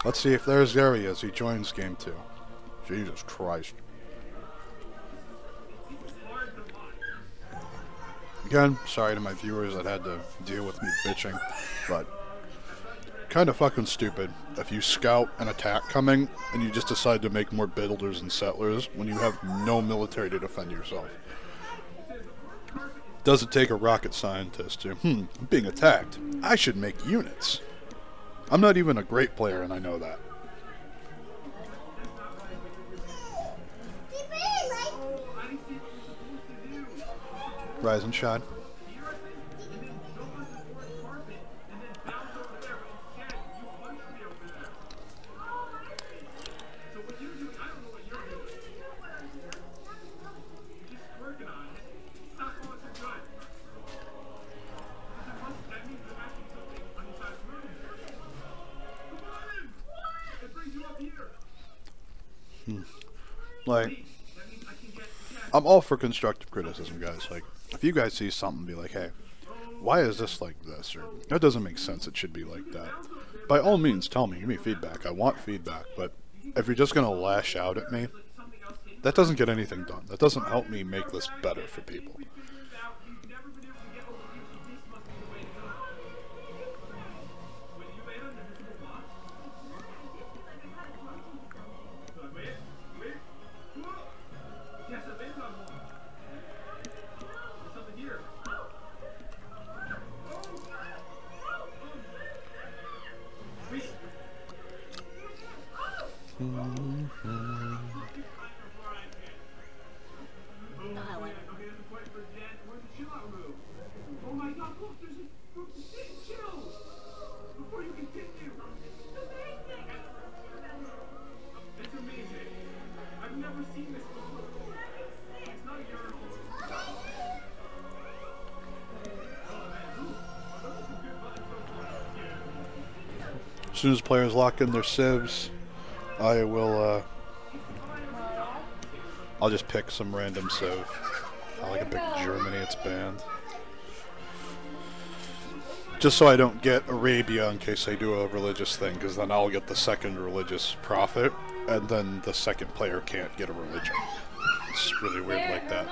Let's see if there he is. He joins game 2. Jesus Christ. Again, sorry to my viewers that had to deal with me bitching, but kind of fucking stupid if you scout an attack coming and you just decide to make more builders and settlers when you have no military to defend yourself. Doesn't take a rocket scientist to, I'm being attacked. I should make units. I'm not even a great player and I know that. Rise and shine. Like, I'm all for constructive criticism, guys. Like, if you guys see something, be like, hey, why is this like this? Or, that doesn't make sense, it should be like that. By all means, tell me, give me feedback. I want feedback, but if you're just going to lash out at me, that doesn't get anything done. That doesn't help me make this better for people. As soon as players lock in their civs, I will, I'll just pick some random civ. I like to pick Germany, it's banned. Just so I don't get Arabia in case they do a religious thing, because then I'll get the second religious profit, and then the second player can't get a religion. It's really weird like that.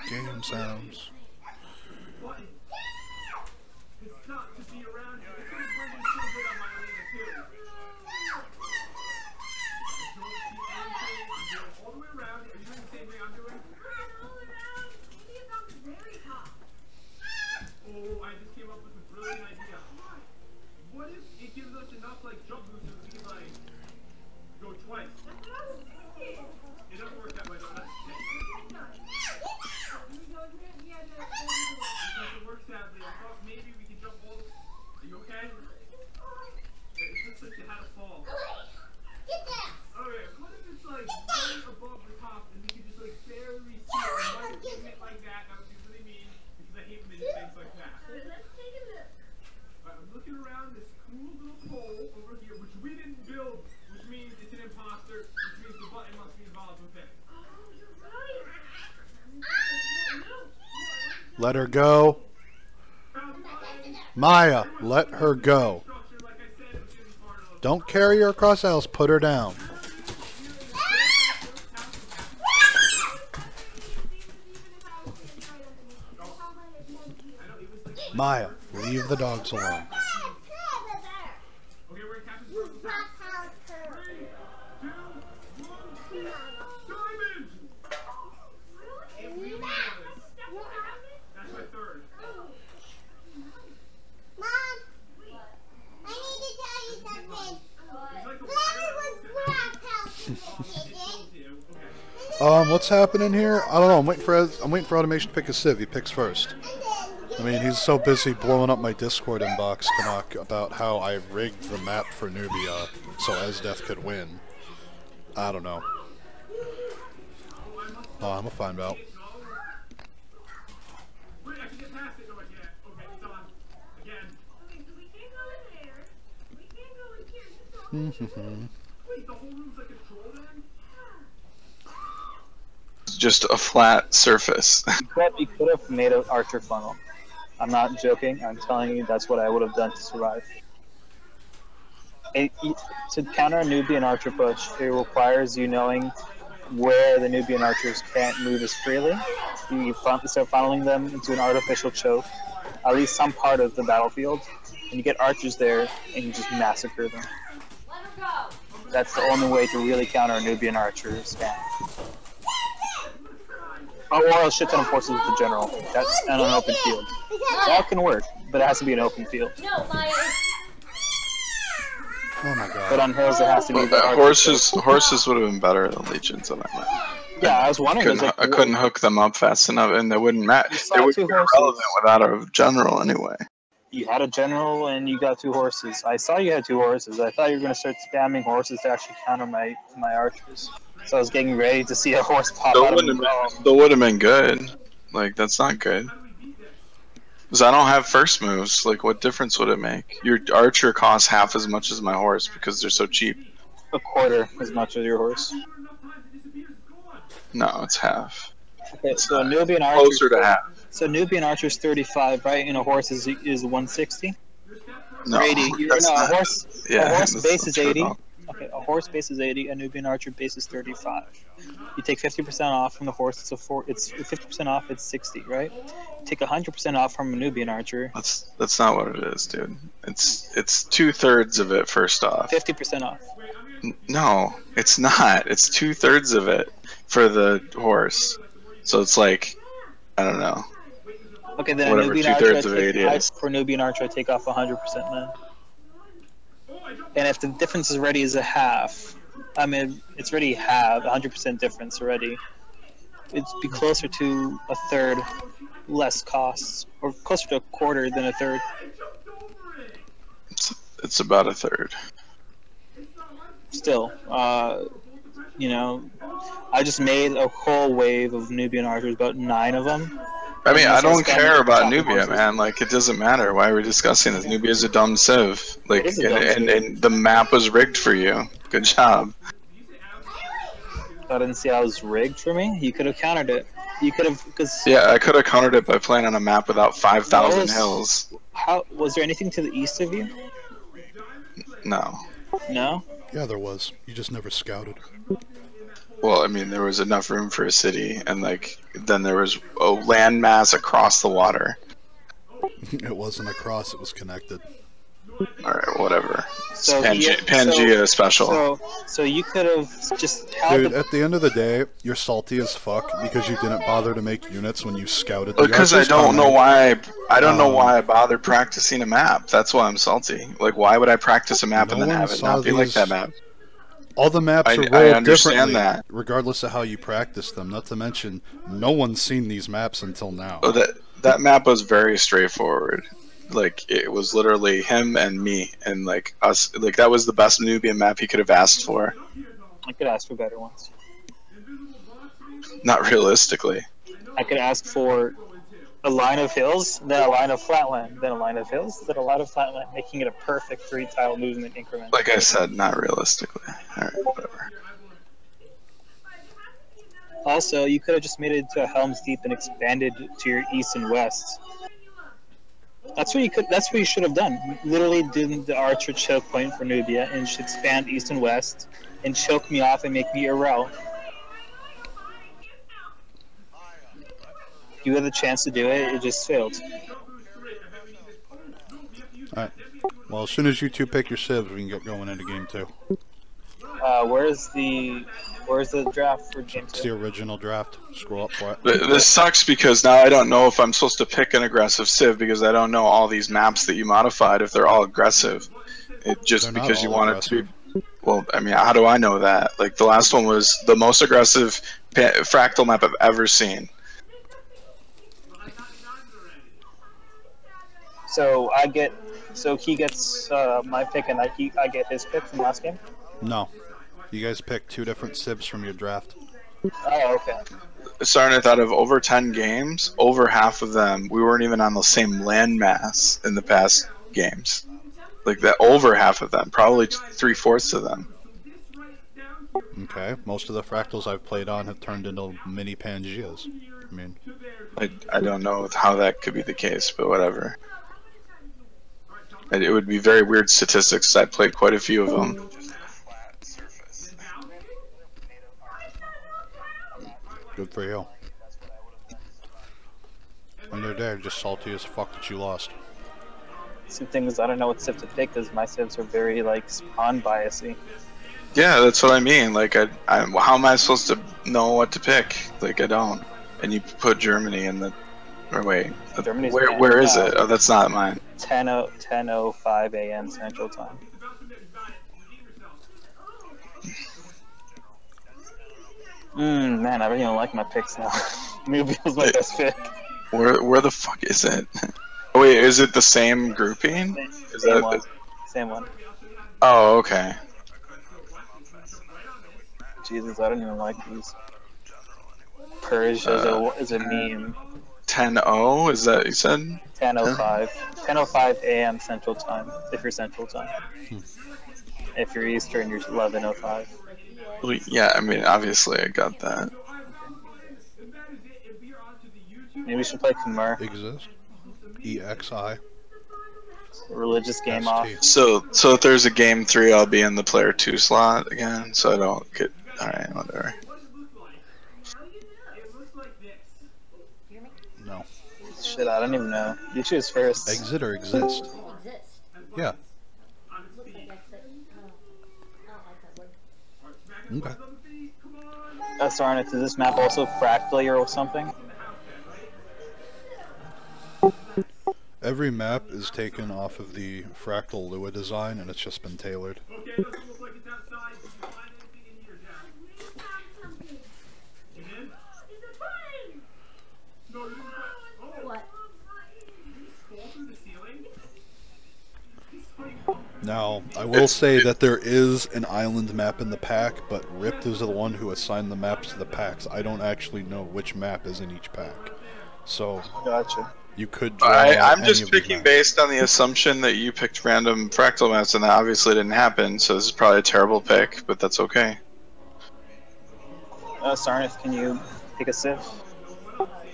Game sounds. Let her go. Maya, let her go. Don't carry her across the house, put her down. Maya, leave the dogs alone. What's happening here? I don't know. I'm waiting for Automation to pick a civ. He picks first. I mean, he's so busy blowing up my Discord inbox, Canuck, about how I rigged the map for Nubia so Esdeath could win. I don't know. Oh, I'm gonna find out. Just a flat surface. You could have made an archer funnel. I'm not joking. I'm telling you, that's what I would have done to survive. To counter a Nubian archer push, it requires you knowing where the Nubian archers can't move as freely. You start funneling them into an artificial choke, at least some part of the battlefield, and you get archers there, and you just massacre them. That's the only way to really counter a Nubian archer spam. Or a shit ton of forces with the general. That's on an open field. That can work, but it has to be an open field. Oh my god. But on hills, it has to be. Horses would have been better than legions on that map. Yeah, I was wondering. I couldn't hook them up fast enough, and they wouldn't match. They would be irrelevant without a general anyway. You had a general, and you got 2 horses. I saw you had 2 horses. I thought you were going to start spamming horses to actually counter my archers. So I was getting ready to see a horse pop out of the wall. That would have been good. Like, that's not good. Because I don't have first moves. Like, what difference would it make? Your archer costs half as much as my horse because they're so cheap. A quarter as much as your horse. No, it's half. Okay, so Nubian archer. Closer to half. So Nubian archer's 35, right? And a horse is 160. No, or 80. A horse base is 80. Wrong. Okay, a horse base is 80, a Nubian archer base is 35. You take 50% off from the horse, it's 50% off, it's 60, right? You take 100% off from a Nubian archer. That's not what it is, dude. It's 2/3 of it first off. 50% off. No, it's not. It's 2/3 of it for the horse. So it's like, I don't know. Okay, then whatever, a Nubian archer, for Nubian archer, I take off 100% then. And if the difference already is a half, I mean, it's already 100% difference already. It'd be closer to a third less costs, or closer to a quarter than a third. It's about a third. Still, you know, I just made a whole wave of Nubian archers, about 9 of them. I mean, I don't Spam care about chopping Nubia, horses. man. Like, it doesn't matter. Why are we discussing this? Nubia's a dumb civ. Like, It is a dumb civ. and the map was rigged for you. Good job. I didn't see how it was rigged for me. You could have countered it. You could have, because Yeah, I could have countered it by playing on a map without 5,000 was- hills. how was there anything to the east of you? No. No. Yeah, there was. You just never scouted. Well, I mean, there was enough room for a city, and like, then there was a landmass across the water. It wasn't across, it was connected. Alright, whatever. So Pangea special. So you could have just had Dude, the, at the end of the day, you're salty as fuck because you didn't bother to make units when you scouted the Because I archers don't know coming. why I don't know why I bothered practicing a map. That's why I'm salty. Like, why would I practice a map No and then one have it saw not be like these- that map? All the maps I are rolled understand differently, that. regardless of how you practice them. Not to mention, no one's seen these maps until now. Oh, that map was very straightforward. Like, it was literally him and me, and like us. Like, that was the best Nubian map he could have asked for. I could ask for better ones. Not realistically. I could ask for a line of hills, then a line of flatland, then a line of hills, then a line of flatland, making it a perfect 3-tile movement increment. Like I said, not realistically. Alright, whatever. Also, you could have just made it into a Helm's Deep and expanded to your east and west. That's what you could. That's what you should have done. Literally, did the archer choke point for Nubia and should expand east and west and choke me off and make me a row. You had the chance to do it. It just failed. Alright. Well, as soon as you two pick your civs, we can get going into game 2. Where's the draft for game It's the 2? original draft. Scroll up for it. This sucks because now I don't know if I'm supposed to pick an aggressive civ because I don't know all these maps that you modified if they're all aggressive. It just They're not because you all want it to be. Well, I mean, how do I know that? Like, the last one was the most aggressive fractal map I've ever seen. So he gets my pick and I get his pick from last game. No. You guys picked 2 different civs from your draft. Oh, okay. Starting out of over 10 games, over half of them, we weren't even on the same landmass in the past games. Like, that, over half of them, probably 3/4 of them. Okay. Most of the fractals I've played on have turned into mini Pangeas. I mean, I don't know how that could be the case, but whatever. It would be very weird statistics. I played quite a few of them. good for you. When you're there, just salty as fuck that you lost. Some things I don't know what civ to pick because my civs are very like spawn biasy. Yeah, that's what I mean. Like, how am I supposed to know what to pick? Like, I don't. And you put Germany in the. Or wait, Germany's where is it? Oh, that's not mine. 10:05 a.m. Central Time. Man, I really don't like my picks now. Nubia's my best pick. Where the fuck is it? Oh, wait, is it the same grouping? Same one. Same one. Oh, okay. Jesus, I don't even like these. Persia is a meme. 10:0, is that what you said? 10:05. 10:05 a.m. Central Time, if you're Central Time. If you're Eastern, you're 11:05. Well, yeah, I mean, obviously I got that. Maybe we should play Khmer. Exist. EXI. Religious game ST. off. So if there's a game 3, I'll be in the player 2 slot again, so I don't get. Alright, whatever. No. Shit, I don't even know. You choose first. Exit or exist? Yeah. Okay. Darn it, is this map also fractally or something? Every map is taken off of the Fractal Lua design, and it's just been tailored. Now, I will say that there is an island map in the pack, but Ripped is the one who assigned the maps to the packs. I don't actually know which map is in each pack. So, Gotcha. you could draw I'm any just of these picking maps. based on the assumption that you picked random fractal maps, and that obviously didn't happen. So this is probably a terrible pick, but that's okay. Sarnith, can you pick a Civ?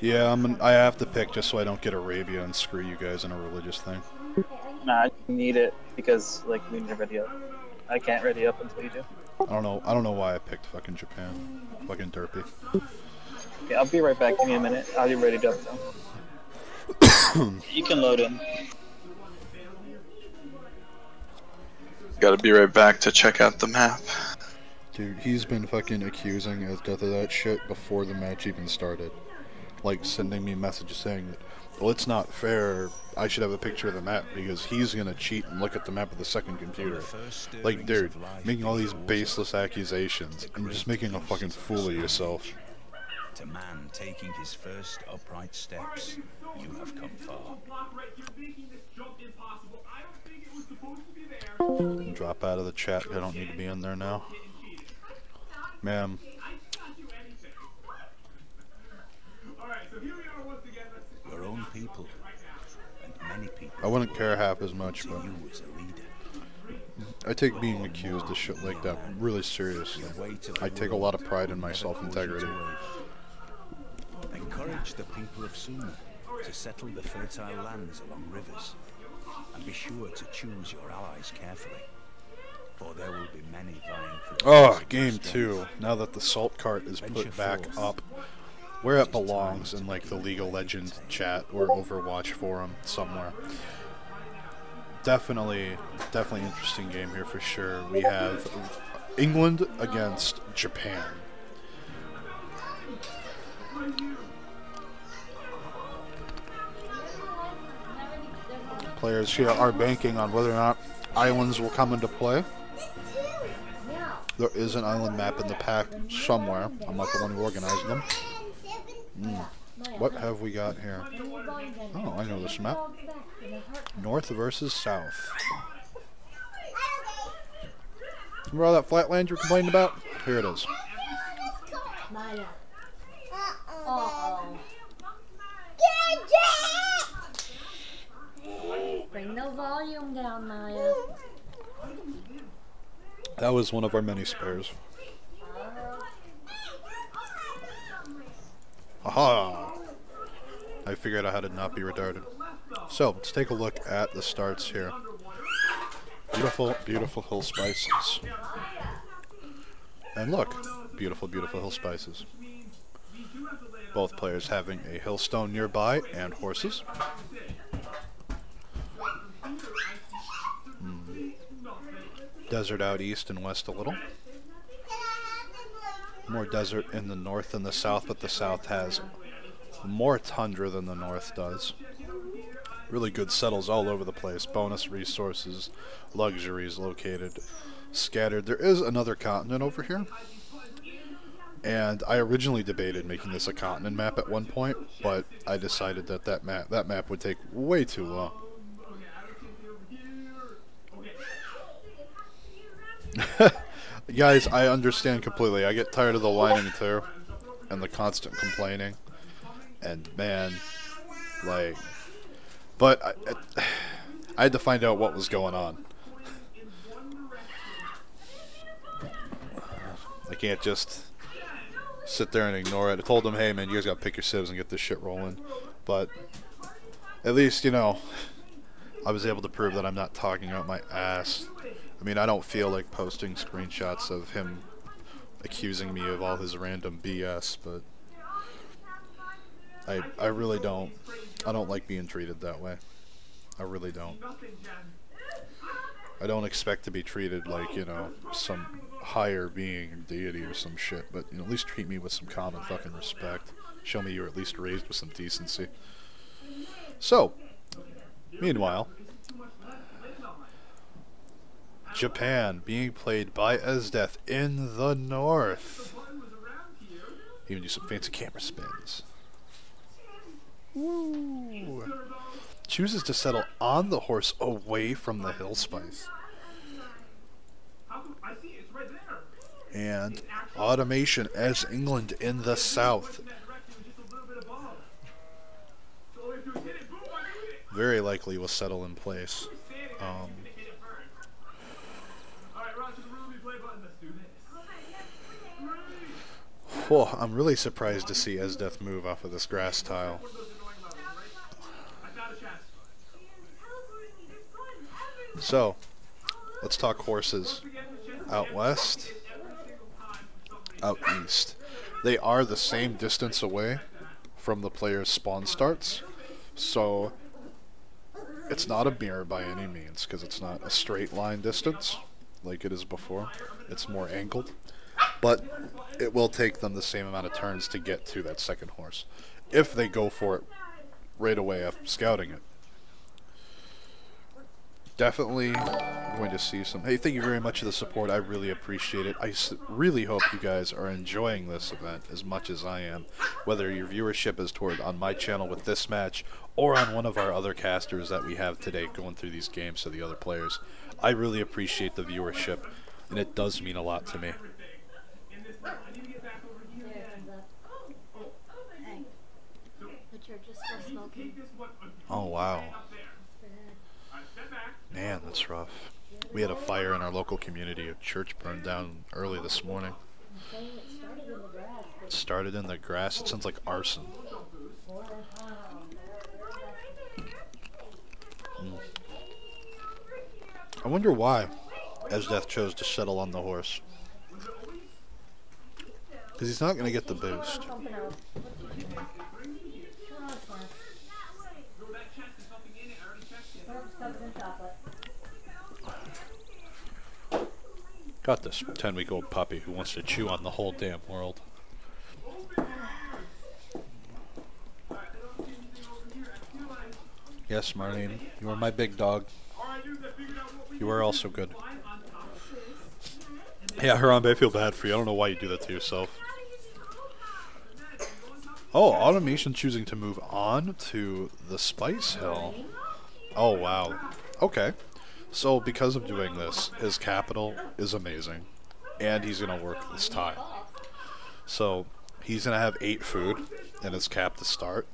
Yeah, I have to pick just so I don't get Arabia and screw you guys in a religious thing. Nah, I need it because like we need to ready up. I can't ready up until you do. I don't know why I picked fucking Japan. Fucking derpy. Okay, I'll be right back. Give me a minute. I'll be ready up though. You can load in. Gotta be right back to check out the map. Dude, he's been fucking accusing Esdeath of that shit before the match even started. Like, sending me messages saying that, well, it's not fair, I should have a picture of the map, because he's gonna cheat and look at the map of the second computer. Like, dude, making all these baseless accusations, and just making a fucking fool of yourself. To man taking his first upright steps, you have come far. Drop out of the chat, I don't need to be in there now. Ma'am. Your own people, and many people. I wouldn't care half as much, but you as a leader. I take being accused of shit like that really seriously. I take a lot of pride in my self-integrity. Encourage the people of Sumer to settle the fertile lands along rivers, and be sure to choose your allies carefully, for there will be many vying for the Oh, game 2. Now that the salt cart is put back up where it belongs, in like the League of Legends chat or Overwatch forum somewhere. Definitely interesting game here for sure. We have England against Japan. Players here are banking on whether or not islands will come into play. There is an island map in the pack somewhere. I'm not the one who organized them. What have we got here? Oh, I know this map. North versus South. Remember all that flatland you're complaining about? Here it is. Bring the volume down, Maya. That was one of our many spares. Aha! I figured out how to not be retarded. So, let's take a look at the starts here. Beautiful, beautiful hill spices. And look, beautiful, beautiful hill spices. Both players having a hillstone nearby and horses. Desert out east and west a little. More desert in the north than the south, but the south has more tundra than the north does. Really good settles all over the place. Bonus resources, luxuries located, scattered. There is another continent over here. And I originally debated making this a continent map at one point, but I decided that that map would take way too long. Guys, I understand completely. I get tired of the whining too, and the constant complaining, and man, like, but I had to find out what was going on. I can't just sit there and ignore it. I told them, hey man, you guys gotta pick your civs and get this shit rolling, but at least, you know, I was able to prove that I'm not talking out my ass. I mean, I don't feel like posting screenshots of him accusing me of all his random BS, but I really don't. I don't like being treated that way. I really don't. I don't expect to be treated like, you know, some higher being, deity or some shit, but, you know, at least treat me with some common fucking respect. Show me you're at least raised with some decency. So, meanwhile, Japan being played by Esdeath in the north. Even do some fancy camera spins. Woo. Chooses to settle on the horse away from the hill spice. And Automation as England in the south. Very likely will settle in place. I'm really surprised to see Esdeath move off of this grass tile. So, let's talk horses. Out west, out east. They are the same distance away from the player's spawn starts, so it's not a mirror by any means, because it's not a straight line distance like it is before. It's more angled, but it will take them the same amount of turns to get to that second horse, if they go for it right away after scouting it. Definitely going to see some... Hey, thank you very much for the support. I really appreciate it. I really hope you guys are enjoying this event as much as I am. Whether your viewership is toward on my channel with this match or on one of our other casters that we have today going through these games to the other players. I really appreciate the viewership, and it does mean a lot to me. Oh, wow. Man, that's rough. We had a fire in our local community. A church burned down early this morning. It started in the grass. It sounds like arson. I wonder why Esdeath chose to settle on the horse. Because he's not going to get the boost. Got this 10-week-old puppy who wants to chew on the whole damn world. Yes, Marlene, you are my big dog. You are also good. Yeah, Harambe, I feel bad for you. I don't know why you do that to yourself. Oh, Automation choosing to move on to the Spice Hill. Oh, wow. Okay. So, because of doing this, his capital is amazing. And he's going to work this tile. So, he's going to have 8 food in his cap to start.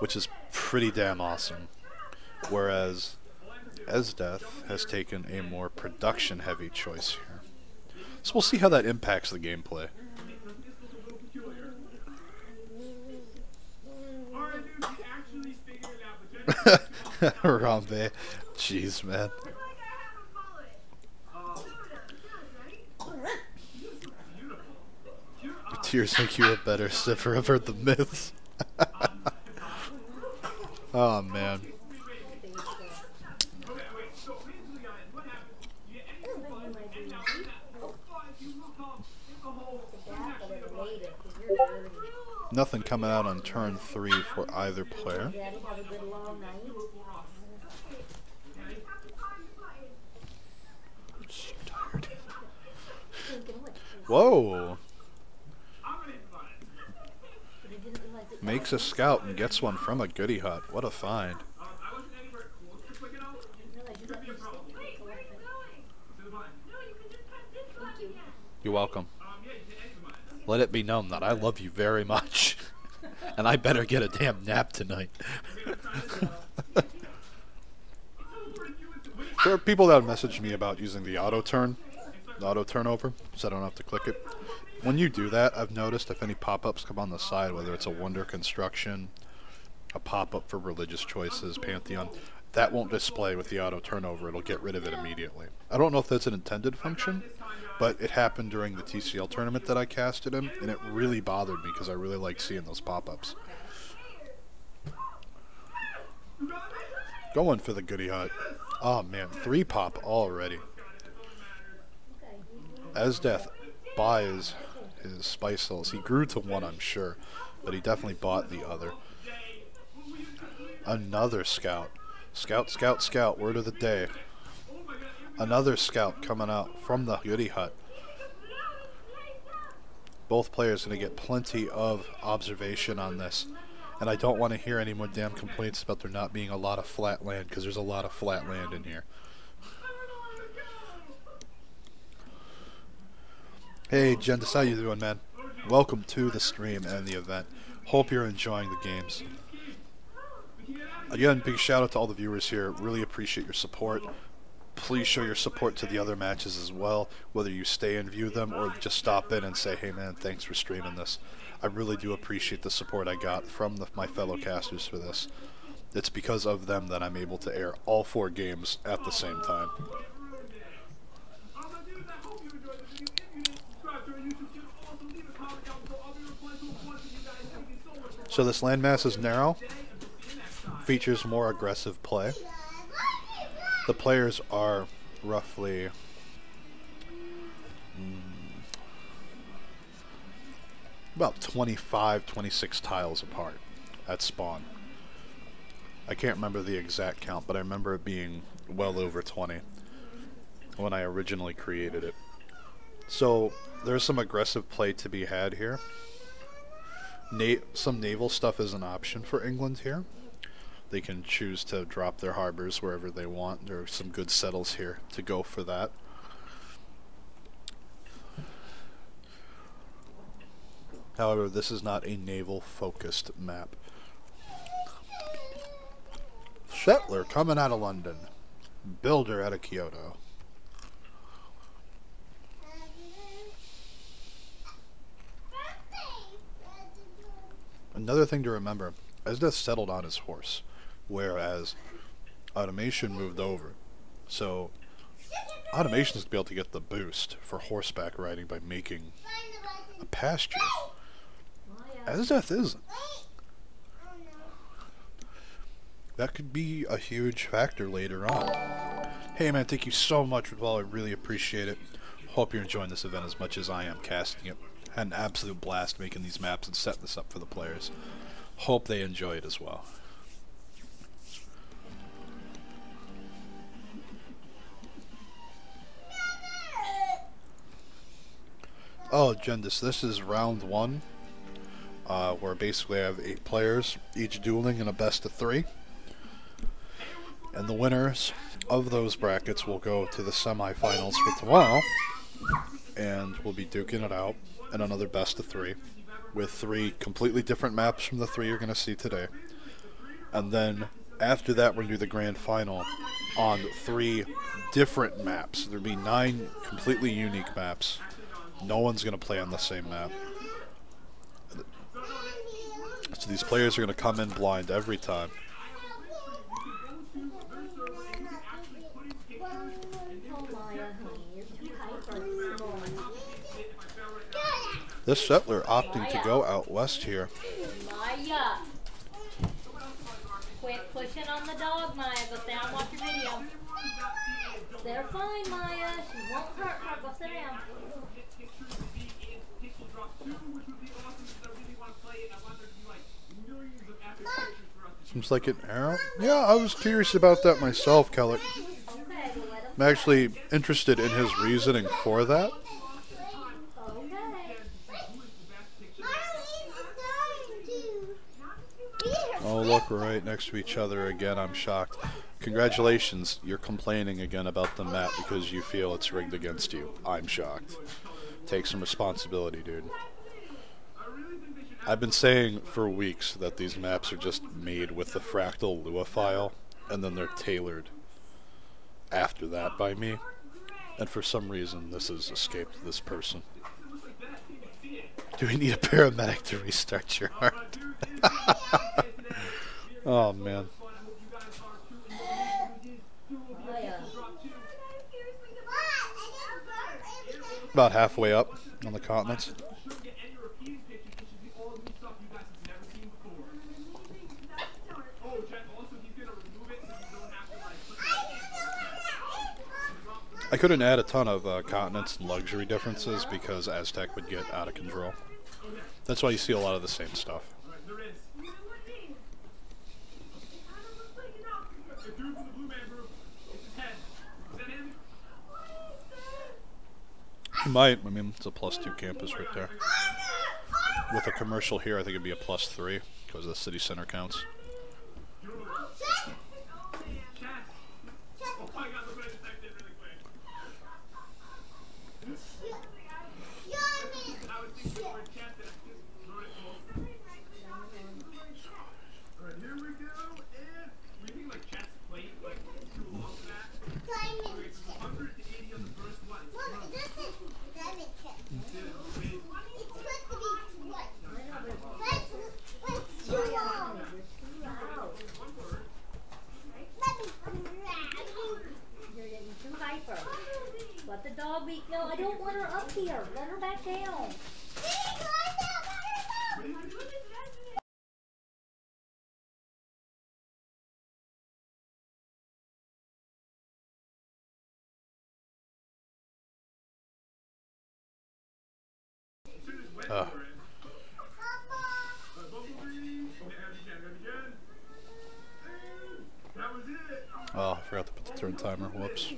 Which is pretty damn awesome. Whereas Esdeath has taken a more production-heavy choice here. So we'll see how that impacts the gameplay. Harambe. Jeez, man. Tears make you a better sipper. I've heard the myths. Oh, man. Nothing coming out on turn 3 for either player. I'm so tired. Whoa! Makes a scout and gets one from a goody hut. What a find. You're welcome. Let it be known that I love you very much. And I better get a damn nap tonight. There are people that message me about using the auto turnover, so I don't have to click it. When you do that, I've noticed if any pop-ups come on the side, whether it's a Wonder Construction, a pop-up for religious choices, Pantheon, that won't display with the auto turnover. It'll get rid of it immediately. I don't know if that's an intended function, but it happened during the TCL tournament that I casted in, and it really bothered me because I really like seeing those pop-ups. Going for the goody hut. Oh man, 3 pop already. Esdeath buys his Spice Hills. He grew to 1, I'm sure, but he definitely bought the other. Another scout. Scout, scout, scout. Word of the day. Another scout coming out from the goody hut. Both players going to get plenty of observation on this. And I don't want to hear any more damn complaints about there not being a lot of flat land, because there's a lot of flat land in here. Hey, Gendis, how you doing, man? Welcome to the stream and the event. Hope you're enjoying the games. Again, big shout out to all the viewers here. Really appreciate your support. Please show your support to the other matches as well, whether you stay and view them or just stop in and say, hey man, thanks for streaming this. I really do appreciate the support I got from my fellow casters for this. It's because of them that I'm able to air all 4 games at the same time. So this landmass is narrow, features more aggressive play. The players are roughly about 25, 26 tiles apart at spawn. I can't remember the exact count, but I remember it being well over 20 when I originally created it. So there's some aggressive play to be had here. Some naval stuff is an option for England here. They can choose to drop their harbors wherever they want. There are some good settles here to go for that. However, this is not a naval-focused map. Settler coming out of London. Builder out of Kyoto. Another thing to remember, Esdeath settled on his horse, whereas Automation moved over. So Automation is going to be able to get the boost for horseback riding by making a pasture. Esdeath isn't. That could be a huge factor later on. Hey man, thank you so much, Ridwell. I really appreciate it. Hope you're enjoying this event as much as I am casting it. Had an absolute blast making these maps and setting this up for the players. Hope they enjoy it as well. Oh, Gendis, this is round 1, where basically I have 8 players, each dueling in a best of 3. And the winners of those brackets will go to the semifinals for tomorrow, and we'll be duking it out in another best of 3 with 3 completely different maps from the 3 you're going to see today. And then after that we're going to do the grand final on 3 different maps. There'll be 9 completely unique maps. No one's going to play on the same map. So these players are going to come in blind every time. This settler opting to go out west here. Maya. Quit pushing on the dog, Maya. Go sit down and watch your video. They're fine, Maya. She won't hurt her. Go sit down. Seems like an arrow. Yeah, I was curious about that myself, Kellic. I'm actually interested in his reasoning for that. Oh, look, we're right next to each other again. I'm shocked. Congratulations, you're complaining again about the map because you feel it's rigged against you. I'm shocked. Take some responsibility, dude. I've been saying for weeks that these maps are just made with the Fractal Lua file, and then they're tailored after that by me. And for some reason, this has escaped this person. Do we need a paramedic to restart your heart? Oh, man. About halfway up on the continents. I couldn't add a ton of continents and luxury differences because Aztec would get out of control. That's why you see a lot of the same stuff. You might. I mean, it's a +2 campus right there. With a commercial here, I think it'd be a +3 because the city center counts. we go. And we think like chest plate, like too long for that. Diamond Okay, so chip. 180 on the first one. Look, this is diamond chip. It's supposed to be what? Let's too long. Let me grab you. You're getting too hyper. Let the dog be. No, I don't want her up here. Let her back down. Oh, I forgot to put the turn timer. Whoops.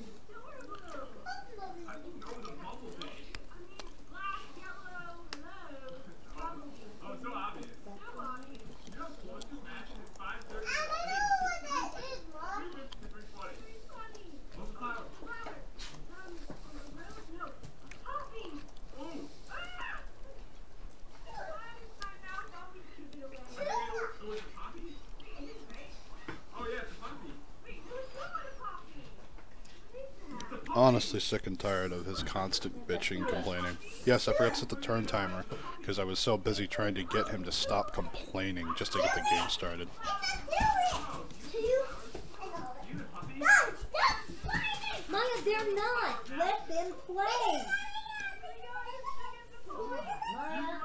Honestly sick and tired of his constant bitching and complaining. Yes, I forgot to set the turn timer because I was so busy trying to get him to stop complaining just to get the game started. Maya, they're not. Let them play. Maya.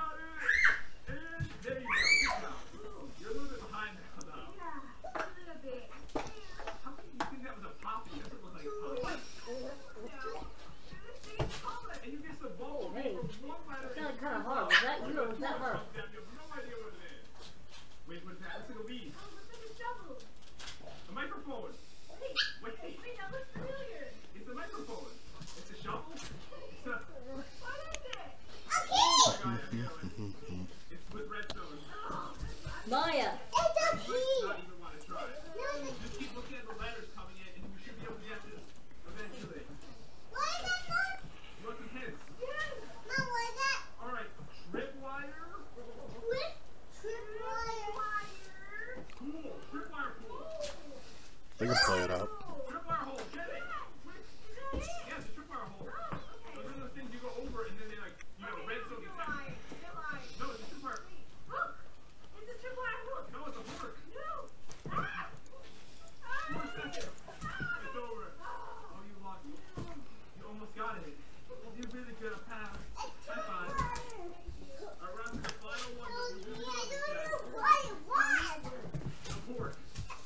There you go. You're a little bit behind now, though. How can you think that was a poppy? It doesn't look like a poppy. And you get the ball. Hey, that sounded kind of hard. Was that you or was that her? You have no idea what it is. Wait, what's that? Looks like a leaf. A microphone. Wait, that looks familiar. It's a microphone. It's a shovel. It's a... What is it? It's with redstone. Maya. It's a key. Not even want to try it. Just keep looking at the letters coming in, and you should be able to get this eventually. What is that, Mom? You want some hints? Mom, what is that? All right, tripwire. Tripwire. Pool. Tripwire pool. They can play it out. Tripwire hole. Get it? Yeah, it's a tripwire hole. Those are the things you go over, and then they like you know redstone gets out. No, it's a tripwire. No, it's a hook. 4 seconds. It's over. Oh, you lost. You almost got it. You're really good at pass. High five. Alright, round to the final one. What it was? A fork.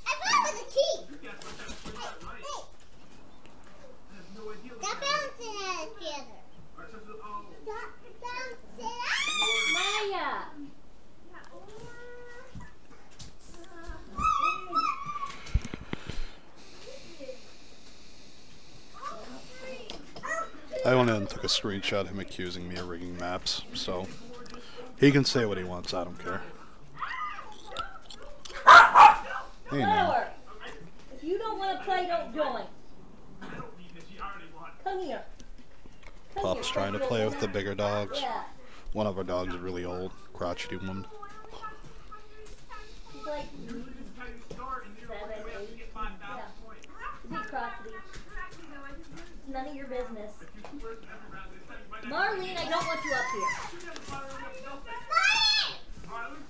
I thought it was a key. You guessed what that was right. I have no idea what That that is. bouncing out together. Alright, so oh. That bouncing out. Maya. I went in and took a screenshot of him accusing me of rigging maps, so he can say what he wants, I don't care. Hey now. Flower. If you don't want to play, don't join. Come here. Come Pup's here. trying to play with the bigger dogs. Yeah. One of our dogs is really old, crotchety one. He's like 7, 8. Yeah. He's crotchety. It's none of your business. Marlene, I don't want you up here.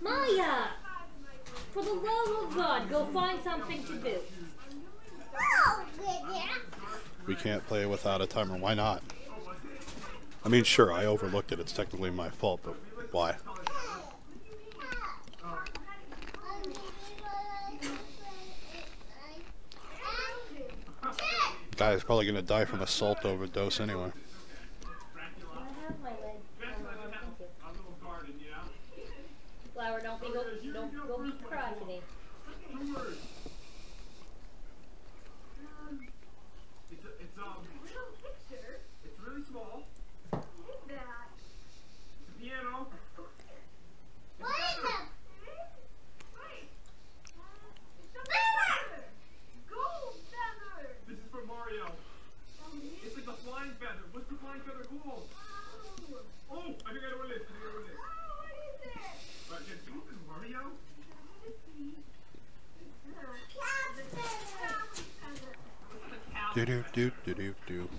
Maya! For the love of God, go find something to do. Oh, yeah. We can't play without a timer. Why not? I mean, sure, I overlooked it. It's technically my fault, but why? Guy's probably gonna die from a salt overdose anyway. I have my leg. Thank you. Flower, don't go be crotchety. It's really small. It's a piano. What is that? This is for Mario. It's like a flying feather. What's Do do do do do do.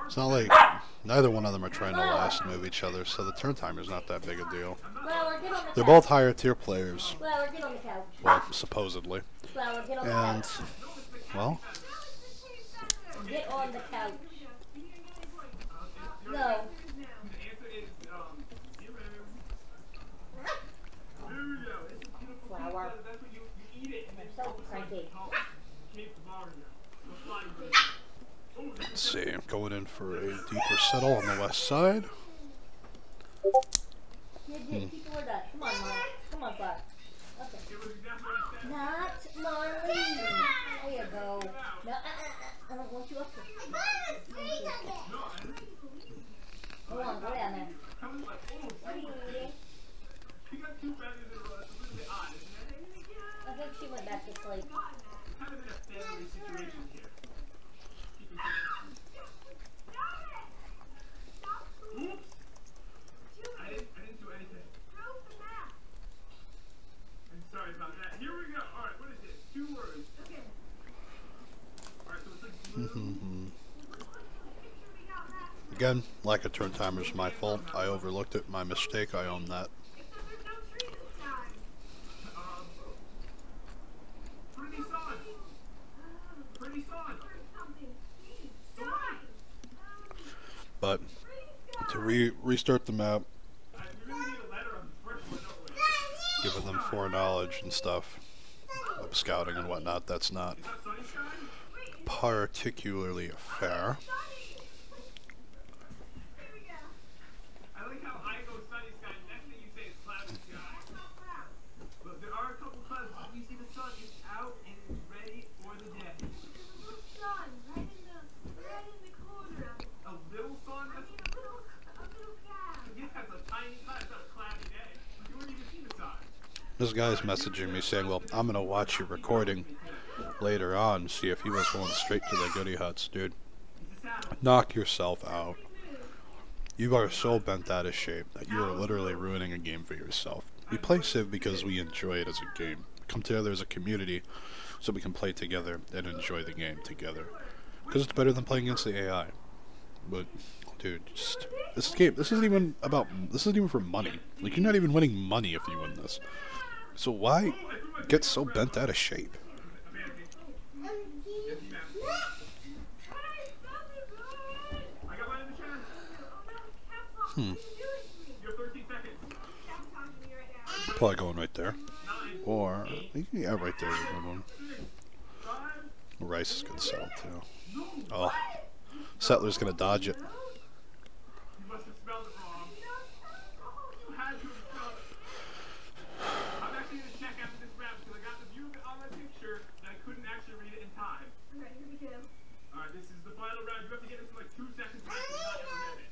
It's not like neither one of them are trying to last move each other, so the turn timer's not that big a deal. Flower, get on the They're couch. both higher tier players, Flower, get on the couch. well, supposedly. Flower, get on the And, couch. well, Get on the couch. No. The answer is, here we go. It's a beautiful Flower. pizza. That's what you eat it and then So cranky. keep the bar here. The flying bird. let's see. I'm going in for a deeper settle on the west side. People are done. Come on, Mom. Come on, Flower. Okay. Not Marlene. There you go. No, I don't want you up here. Go on, go down there. What are you eating? You got two feathers in a row. That's a little bit odd, isn't it? I think she went back to sleep. Kind of in a family situation here. Oops! I didn't do anything. I'm sorry about that. Here we go. Alright, what is it? 2 words. Alright, so it's like blue. Again, lack of turn timer's my fault. I overlooked it. My mistake. I own that. Pretty son. Pretty son. But to restart the map, We really need a letter on the first one, don't we? giving them foreknowledge and stuff of scouting and whatnot, that's not Is that sunny sky? particularly fair. I like how I go sunny sky. Next thing you say is cloudy sky. Look, there are a couple clouds, but we see the sun is out and is ready for the day. A little sun? Yeah, it's a tiny cloud. It's not a cloudy day. You wouldn't even see the sun. This guy's messaging me saying, well, I'm going to watch your recording later on, see if he was going straight to the goodie huts. Dude, knock yourself out. You are so bent out of shape that you are literally ruining a game for yourself. We play Civ because we enjoy it as a game. Come together as a community so we can play together and enjoy the game together. Because it's better than playing against the AI. But, dude, just, this game, this isn't even for money. Like, you're not even winning money if you win this. So why get so bent out of shape? I got mine in the chat. Hmm. You have 13 seconds. Probably going right there. Or, yeah, right there is a good one. Rice is good sell too. Oh, Settler's gonna dodge it. You must have spelled it wrong. You had to have spelled it. I'm actually going to check after this round because I got the view of it on my picture and I couldn't actually read it in time. Alright, this is the final round. You have to get this in like 2 seconds. Not ever get it.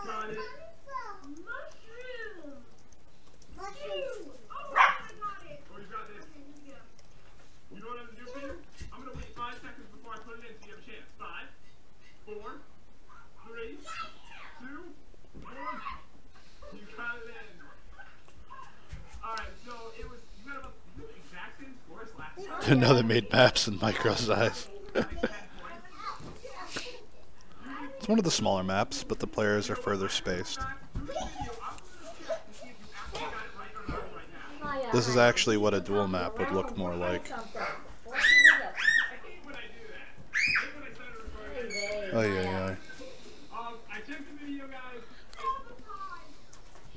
Got it. Oh, you got this. You know what I'm going to do for you? I'm going to wait 5 seconds before I put it in so you have a chance. 5, 4, 3, 2, 1. You got it in. Alright, so it was, you got about the exact same score as last time. Now they made maps in micro size. It's one of the smaller maps, but the players are further spaced. This is actually what a dual map would look more like. Oh yeah. I checked the video, guys.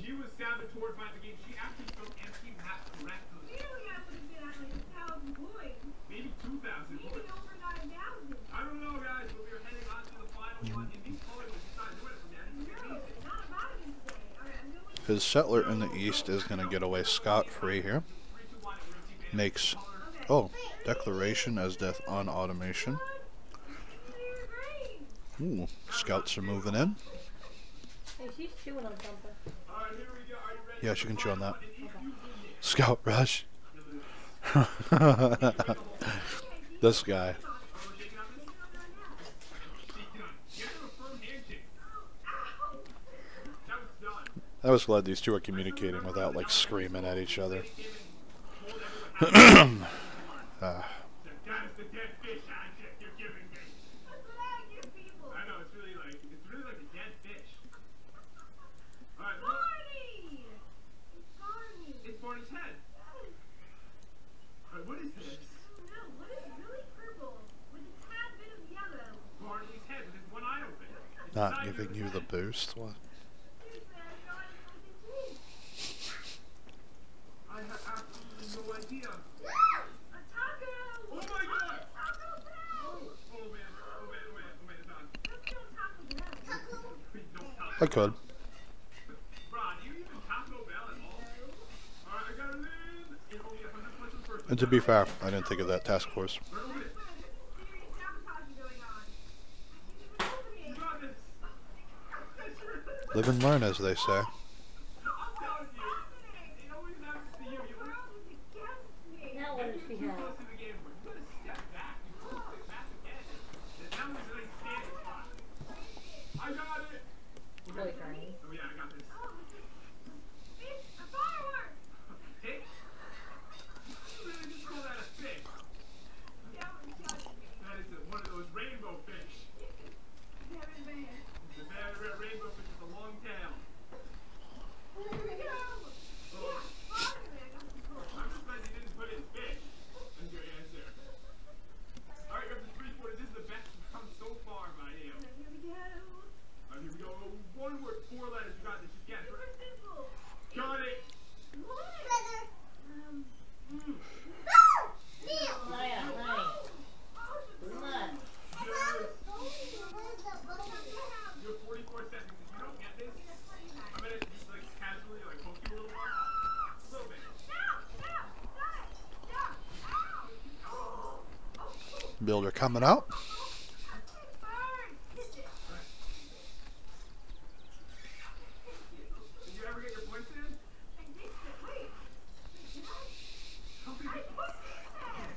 She was saboteured by the game. She actually spelled empty map correctly. Maybe 2,000 points. I don't know, guys, but we are heading on to the final one. And these colors are just not doing it for me. I think it's amazing. His Settler in the east is going to get away scot-free here. Makes, oh, declaration Esdeath and Atomation. Ooh, scouts are moving in. Hey, she's chewing on something. Alright, here we go. Are you ready? Yeah, she can chew on that. Scout rush. This guy. I was glad these two are communicating without like screaming at each other. That is the dead fish object you're giving me. That's what I give people. I know, it's really like a dead fish. Alright, look. Barney! It's Barney. It's Barney's head. Alright, what is this? I don't know. What is really purple with a tad bit of yellow? Barney's head with his one eye open. It's Not giving you the boost? What? I have absolutely no idea. A taco! Oh my god! Taco Bell! Oh man, it's on. Taco Bell. I could. Rod, do you even Taco Bell at all? Alright, I gotta live in only 100 points of first. And to be fair, I didn't think of that task force. Live and learn, as they say. Now what does she have? I got it! Really funny. Oh yeah, I got this. Fish! A firework! Fish? You really just call that a fish? That is one of those rainbow fish. The very rare rainbow fish with a long tail. Here we go! Oh. I'm just glad you didn't put in fish. That's your answer. Alright, up to 340. This is the best we've come so far by you. Here we go. Alright, here we go. One word, 4 letters. You got this. Just guess. Got it. Maya, honey. Come on. You have 44 seconds. If you don't get this, I'm gonna just like casually like poke you a little more. A little bit. Builder coming out. Did you ever get your points in?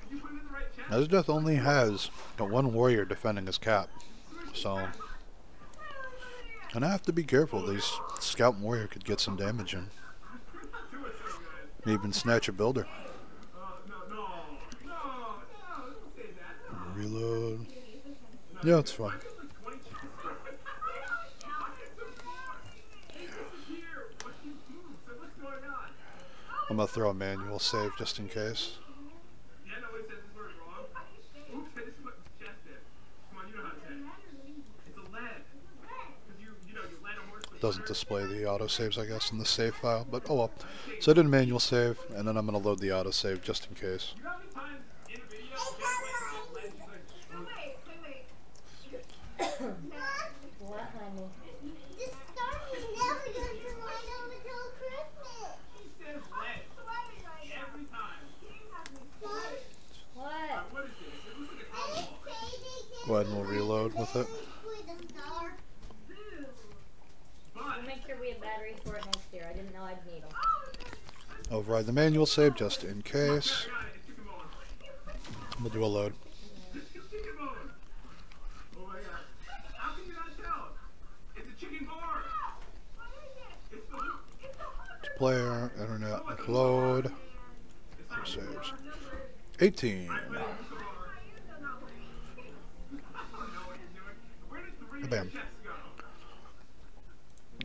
Did you put it in the right chest? Esdeath only has the one warrior defending his cap, so gonna have to be careful. These scout and warrior could get some damage in. May even snatch a builder. Don't say that. Reload. Yeah, it's fine. I'm gonna throw a manual save just in case. Yeah, no, it says this word wrong. Oops, I just put chest in. Come on, you know how to say it. It's a lead. Because you know, you lead a horse with Doesn't display the auto saves, I guess, in the save file, but oh well. So I did a manual save, and then I'm gonna load the auto save just in case. You know how many times in a video, lead, she's like, What, honey? This star is never going to light up until Christmas. she says lead. Every time. What? What is this? It looks like a And golf it's ball. crazy Go ahead and we'll reload with it. with a star. But, We'll make sure we have batteries for it next year. I didn't know I'd need them. Override the manual save just in case. I got it. It's chicken bone. We'll do a load. It's chicken bone. Oh my god. How can you not tell? It's a chicken bar. It's the Player, internet, load. Saves. 18. Bam.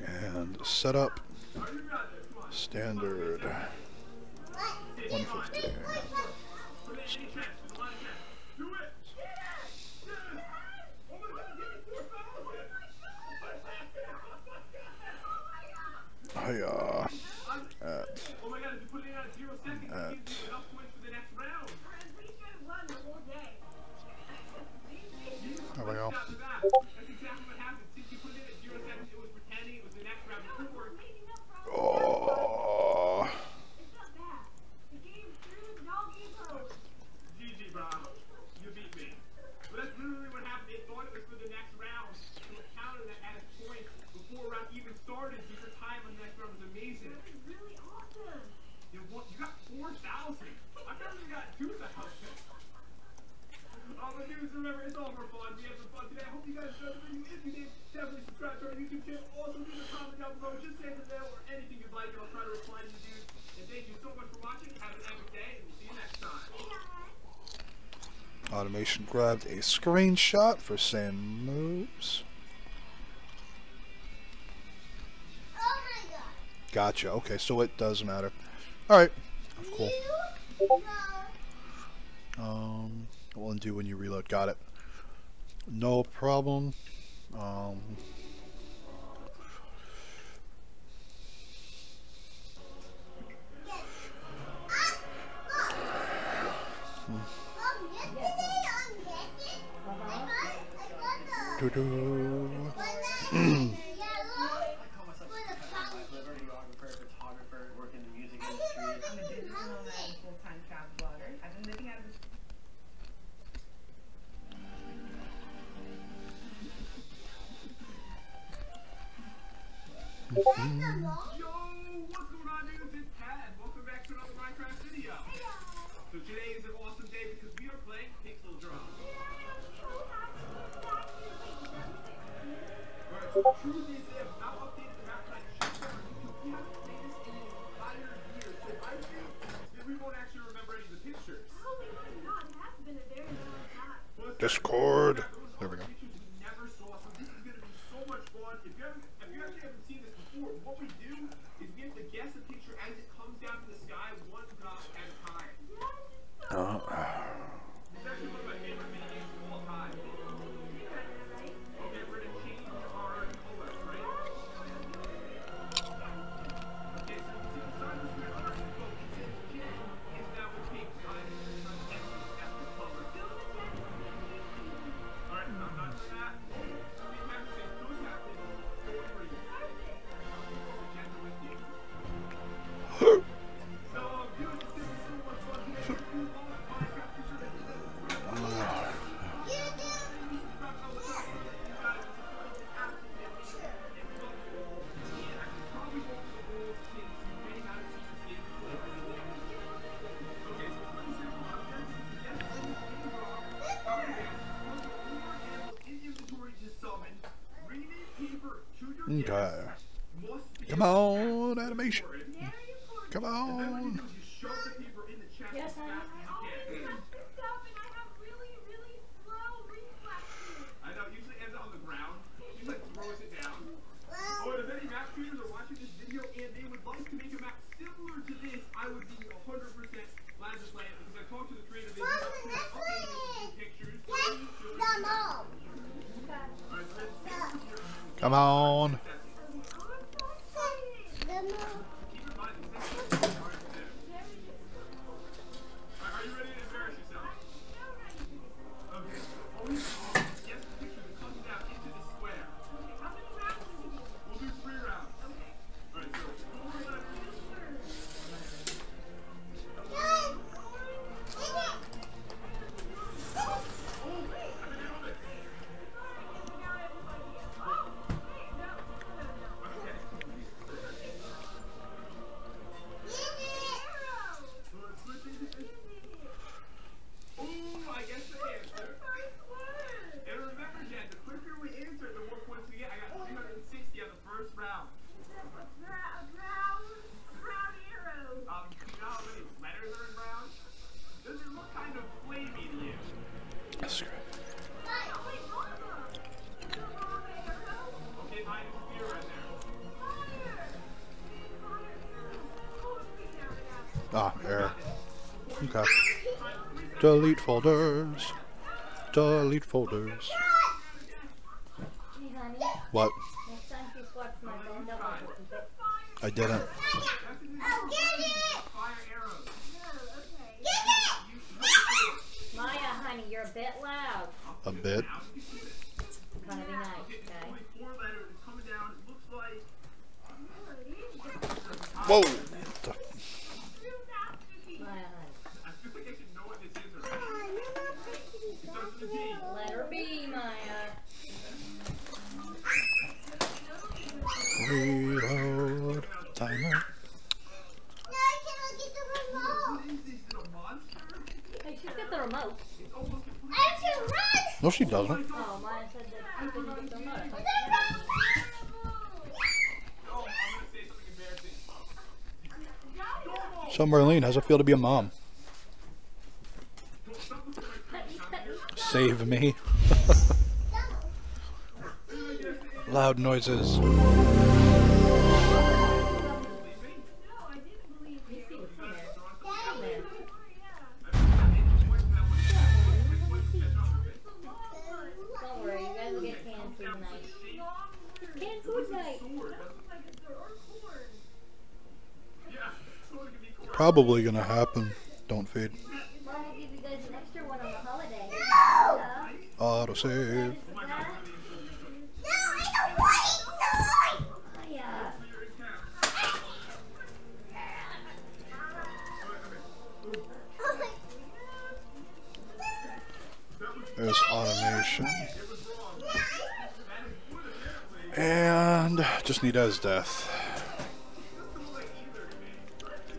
And setup. Standard. 150. Hiya. At. Oh my god, if you put it in at 0 seconds, it gives you enough points for the next round. There we go. After that, that's exactly what happened. Since you put it in at 0 seconds, it was pretending it was the next round before. Oh. GG, bro. You beat me. But that's literally what happened. They thought it was for the next round. So it counted that at a point before round even started. So your time on the next round was amazing. That was really awesome. You got 4,000. I thought you got 2,000. All the dudes, remember, it's all for fun. We had some fun today. I hope you guys enjoyed the video. If you did, definitely subscribe to our YouTube channel. Also, leave a comment down below. Just say the mail or anything you'd like, and I'll try to reply to you dudes. And thank you so much for watching. Have an epic day, and we'll see you next time. Automation grabbed a screenshot for same moves. Oh my god. Gotcha. Okay, so it does matter. Alright. Cool. We'll undo when you reload. Got it. No problem. Yo, what's going on, dudes? It's Pat. Welcome back to another Minecraft video. So today is an awesome day because we are playing Pixel Drop. Alright, so the truth is they have not updated the map like shit for because we haven't played this in an entire year. So I think that we won't actually remember any of the pictures. Discord. There we go. What we do is we have to guess a picture as it comes down to the sky, one drop at a time. It's actually one of my favorite mini games of all time. Okay, we're going to change our color, right? Okay, so you see the side of the screen already, so it says J is now with pink. That's the color. Alright, I'm not doing that. We have to say who's happening for you. Okay. Come on, animation. Come on. Yes, I am. I know, usually ends on the ground. She like throws it down. Oh, and if any map creators are watching this video and they would like to make a map similar to this, I would be 100% glad to play it because I talked to the creator. They updated pictures. Come on. Are you ready to embarrass yourself? Okay. Always guess the picture that comes down into the square. We'll do 3 rounds. Alright, so 4 left. Ah, error. Okay. Delete folders. Delete folders. Hey, honey. What? Next time you swap my phone, don't open it. I didn't. Maya, honey, you're a bit loud. A bit. Gonna be nice, okay? Whoa! Maya, honey. Let her be, Maya. Reload. Timer. Hey, she's got the remote. No, she doesn't. Oh, Maya said that she couldn't get the remote. So Marlene, how's it feel to be a mom? Save me. Loud noises. Don't worry, you guys will get canned food tonight. Canned food night! Probably gonna happen. Don't feed. Mom will give you guys an extra one on the holiday. Auto save. What is that? Hiya. There's automation. And just need Esdeath.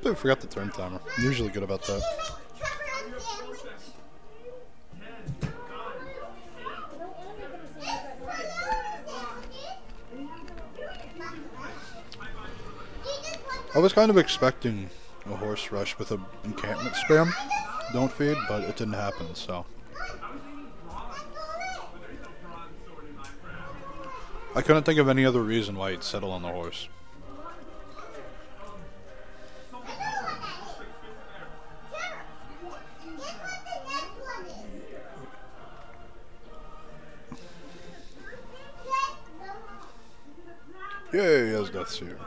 I forgot the turn timer. I'm usually good about that. I was kind of expecting a horse rush with an encampment spam. Don't feed, but it didn't happen, so. I couldn't think of any other reason why he'd settle on the horse. Yay, Esdeath's here.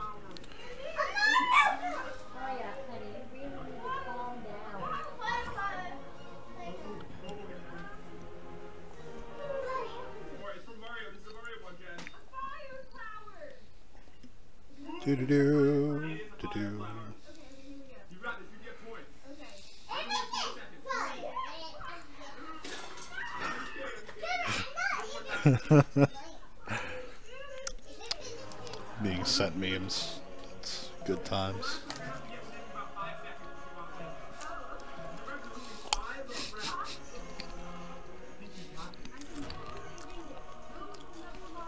Do-do-do, do-do. Being sent memes. It's good times.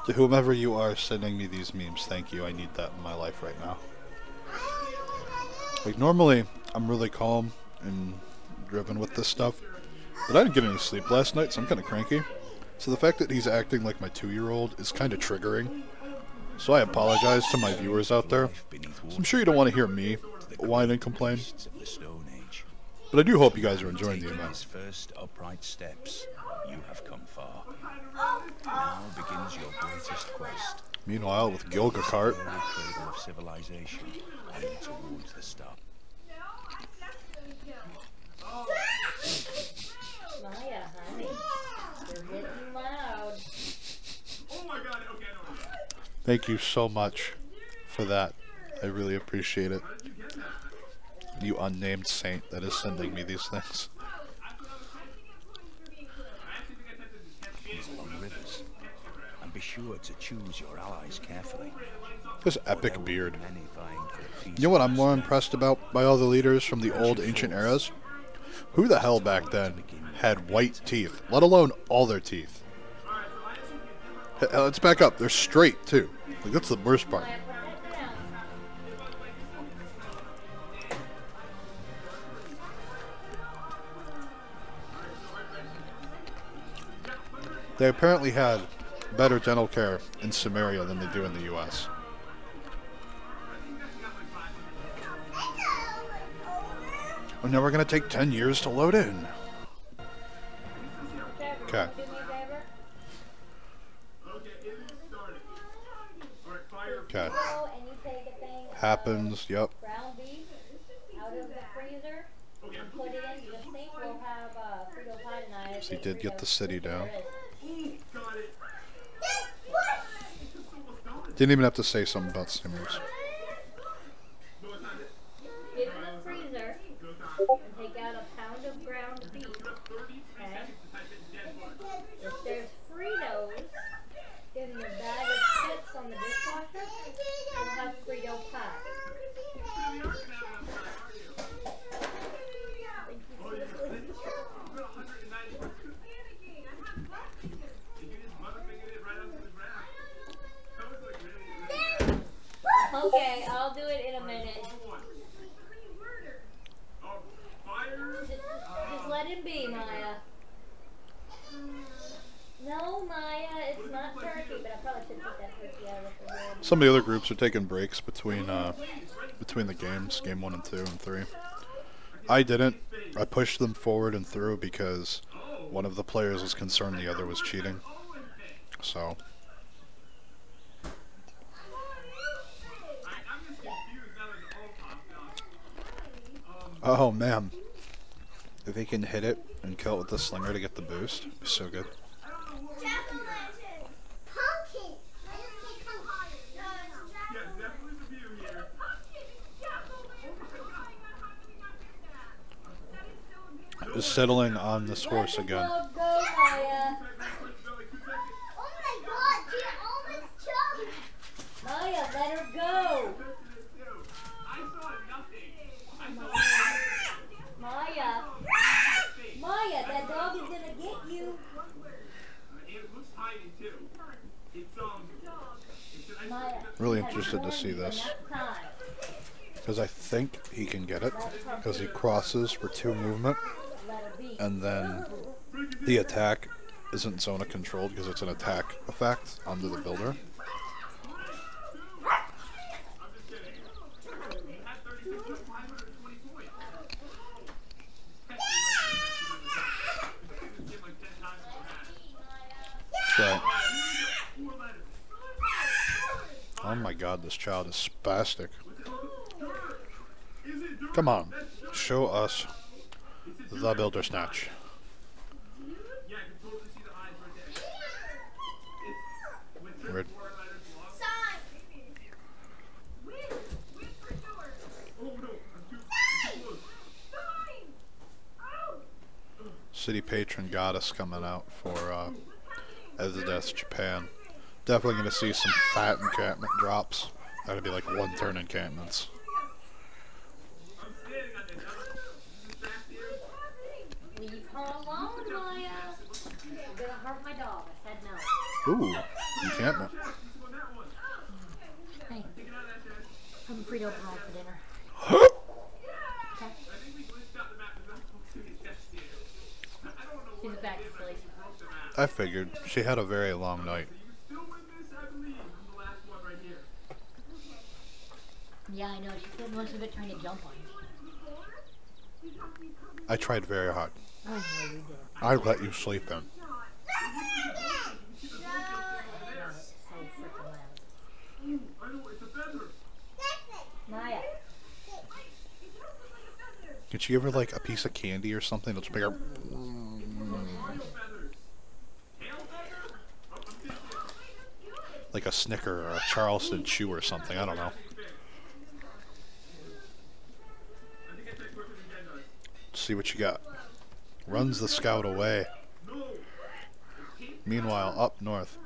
To whomever you are sending me these memes, thank you. I need that in my life right now. Like, normally, I'm really calm and driven with this stuff. But I didn't get any sleep last night, so I'm kind of cranky. So the fact that he's acting like my 2-year-old is kind of triggering. So I apologize to my viewers out there. So I'm sure you don't want to hear me whine and complain. But I do hope you guys are enjoying the event. First upright steps, you have come far. Now begins your greatest quest. Meanwhile, with Gilga Cart. The cradle of civilization, heading towards the star. Maya, honey, you're getting loud. Thank you so much for that. I really appreciate it. You unnamed saint that is sending me these things. Along rivers, and be sure to choose your allies carefully. This epic beard. Many vying for a piece You know what of I'm more strength. impressed about by all the leaders from the old ancient eras? Who the hell back then had white teeth, let alone all their teeth? Let's back up. They're straight, too. Like, that's the worst part. They apparently had better dental care in Samaria than they do in the U.S. And now we're going to take 10 years to load in. Okay. Okay. Happens, yep. Ground beef out of the freezer and put it in the sink. We'll have Frito pie tonight. So he did get the city down. Didn't even have to say something about skimmers. Get in the freezer and take out a pound of ground beef. Okay? If there's Fritos in the bag of chips on the dishwasher, we'll have Frito pie. Okay, I'll do it in a minute. Just let him be, Maya. Some of the other groups are taking breaks between the games, game 1 and 2 and 3. I didn't. I pushed them forward and through because one of the players was concerned the other was cheating. So. Oh man. If he can hit it and kill it with the slinger to get the boost, it'd be so good. Just settling on this horse again. Go, Maya. Oh my god, she almost choked! Maya, let her go. Maya. Maya, that dog is gonna get you. Maya. Really interested to see this. Because I think he can get it. Because he crosses for 2 movement. And then the attack isn't zona controlled because it's an attack effect onto the builder. Right. Oh my god, this child is spastic. Come on, show us the builder snatch. Weird. City Patron Goddess coming out for Esdeath Japan. Definitely going to see some fat encampment drops. That'd be like 1-turn encampments. Leave her alone, Maya. You're gonna hurt my dog. I said no. Ooh, encampment. Hey, I'm Frito pie for dinner. Okay. She's back to sleep. I figured. She had a very long night. Yeah, I know. She spent most of it trying to jump on me. I tried very hard. I know you did. I let you sleep in. So freaking loud. Maya. Could you give her like a piece of candy or something that's bigger? Like a Snicker or a Charleston Chew or something, I don't know. See what you got. Runs the scout away. Meanwhile, up north.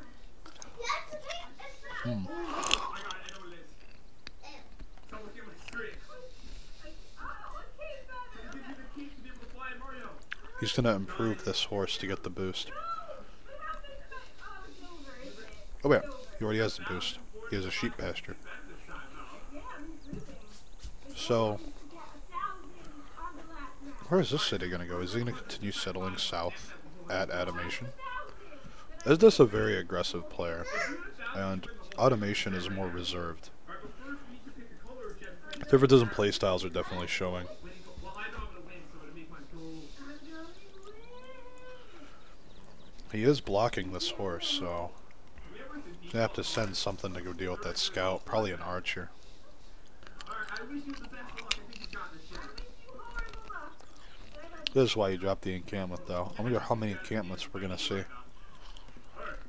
He's going to improve this horse to get the boost. Oh wait, he already has the boost. He has a sheep pasture. So, where is this city going to go? Is he going to continue settling south at Atomation? Esdeath's a very aggressive player, and Atomation is more reserved. The differences in playstyles are definitely showing. He is blocking this horse, so I have to send something to go deal with that scout. Probably an archer. This is why you dropped the encampment, though. I wonder how many encampments we're gonna see.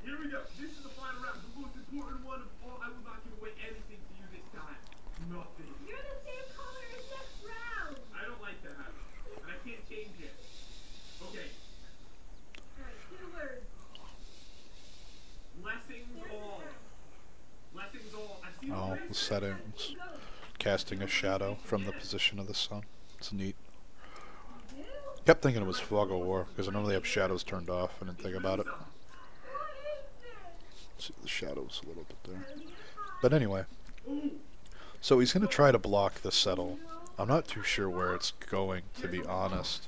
Here we go. This is the final round. The most important one of all. I will not give away anything to you this time. Nothing. You're the same color as next round. I don't like that. And I can't change it. Okay. Alright, 2 words. Blessings all. Blessings all. I see Oh, the settings. Casting a shadow from the position of the sun. It's neat. Kept thinking it was Fog of War, because I normally have shadows turned off. I didn't think about it. See the shadows a little bit there. But anyway. So he's going to try to block the settle. I'm not too sure where it's going, to be honest.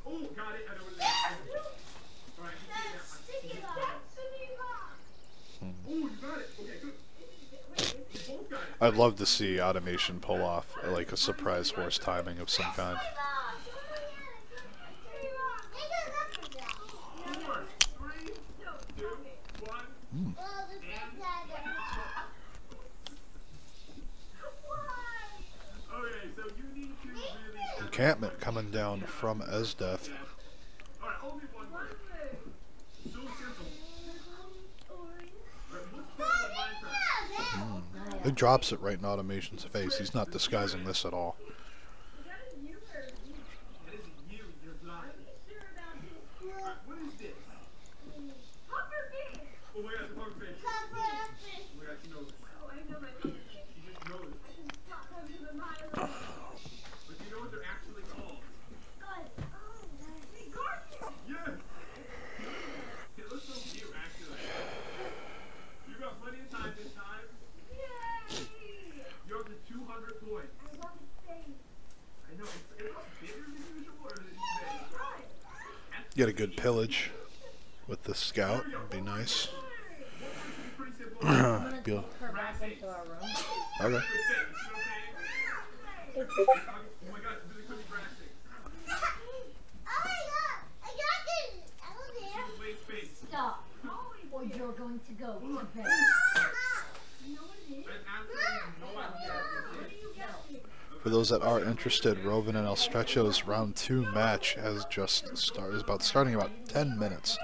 Oh, got it. I know what it is. Alright, you see that. Oh, you got it. Okay, good. I'd love to see Automation pull off like a surprise horse timing of some kind. Encampment coming down from Esdeath. He drops it right in Automation's face. He's not disguising this at all. Get a good pillage with the scout. Would be nice. Okay. Stop, or you're going to go to bed. For those that are interested, Rovan and El Stretcho's round 2 match has just started. Is about starting about 10 minutes.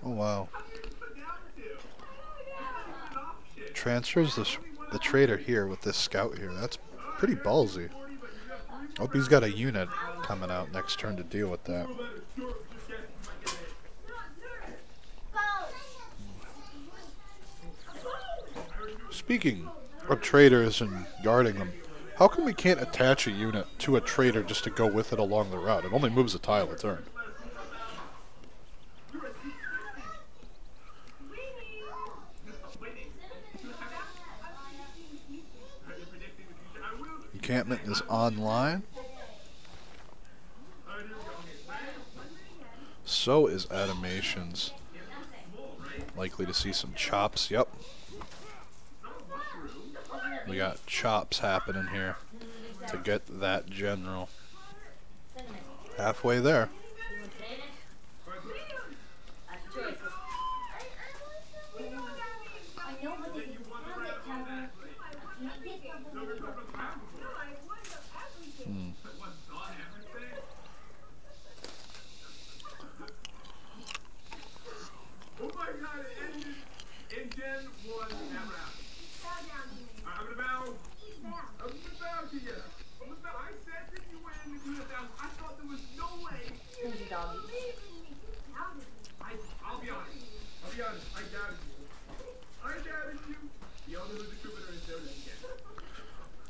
Oh wow. Transfers the trader here with this scout here. That's pretty ballsy. Hope he's got a unit coming out next turn to deal with that. Speaking of traders and guarding them, how come we can't attach a unit to a trader just to go with it along the route? It only moves a tile a turn. Encampment is online. So is Atomations. Likely to see some chops. Yep. We got chops happening here to get that general. Halfway there.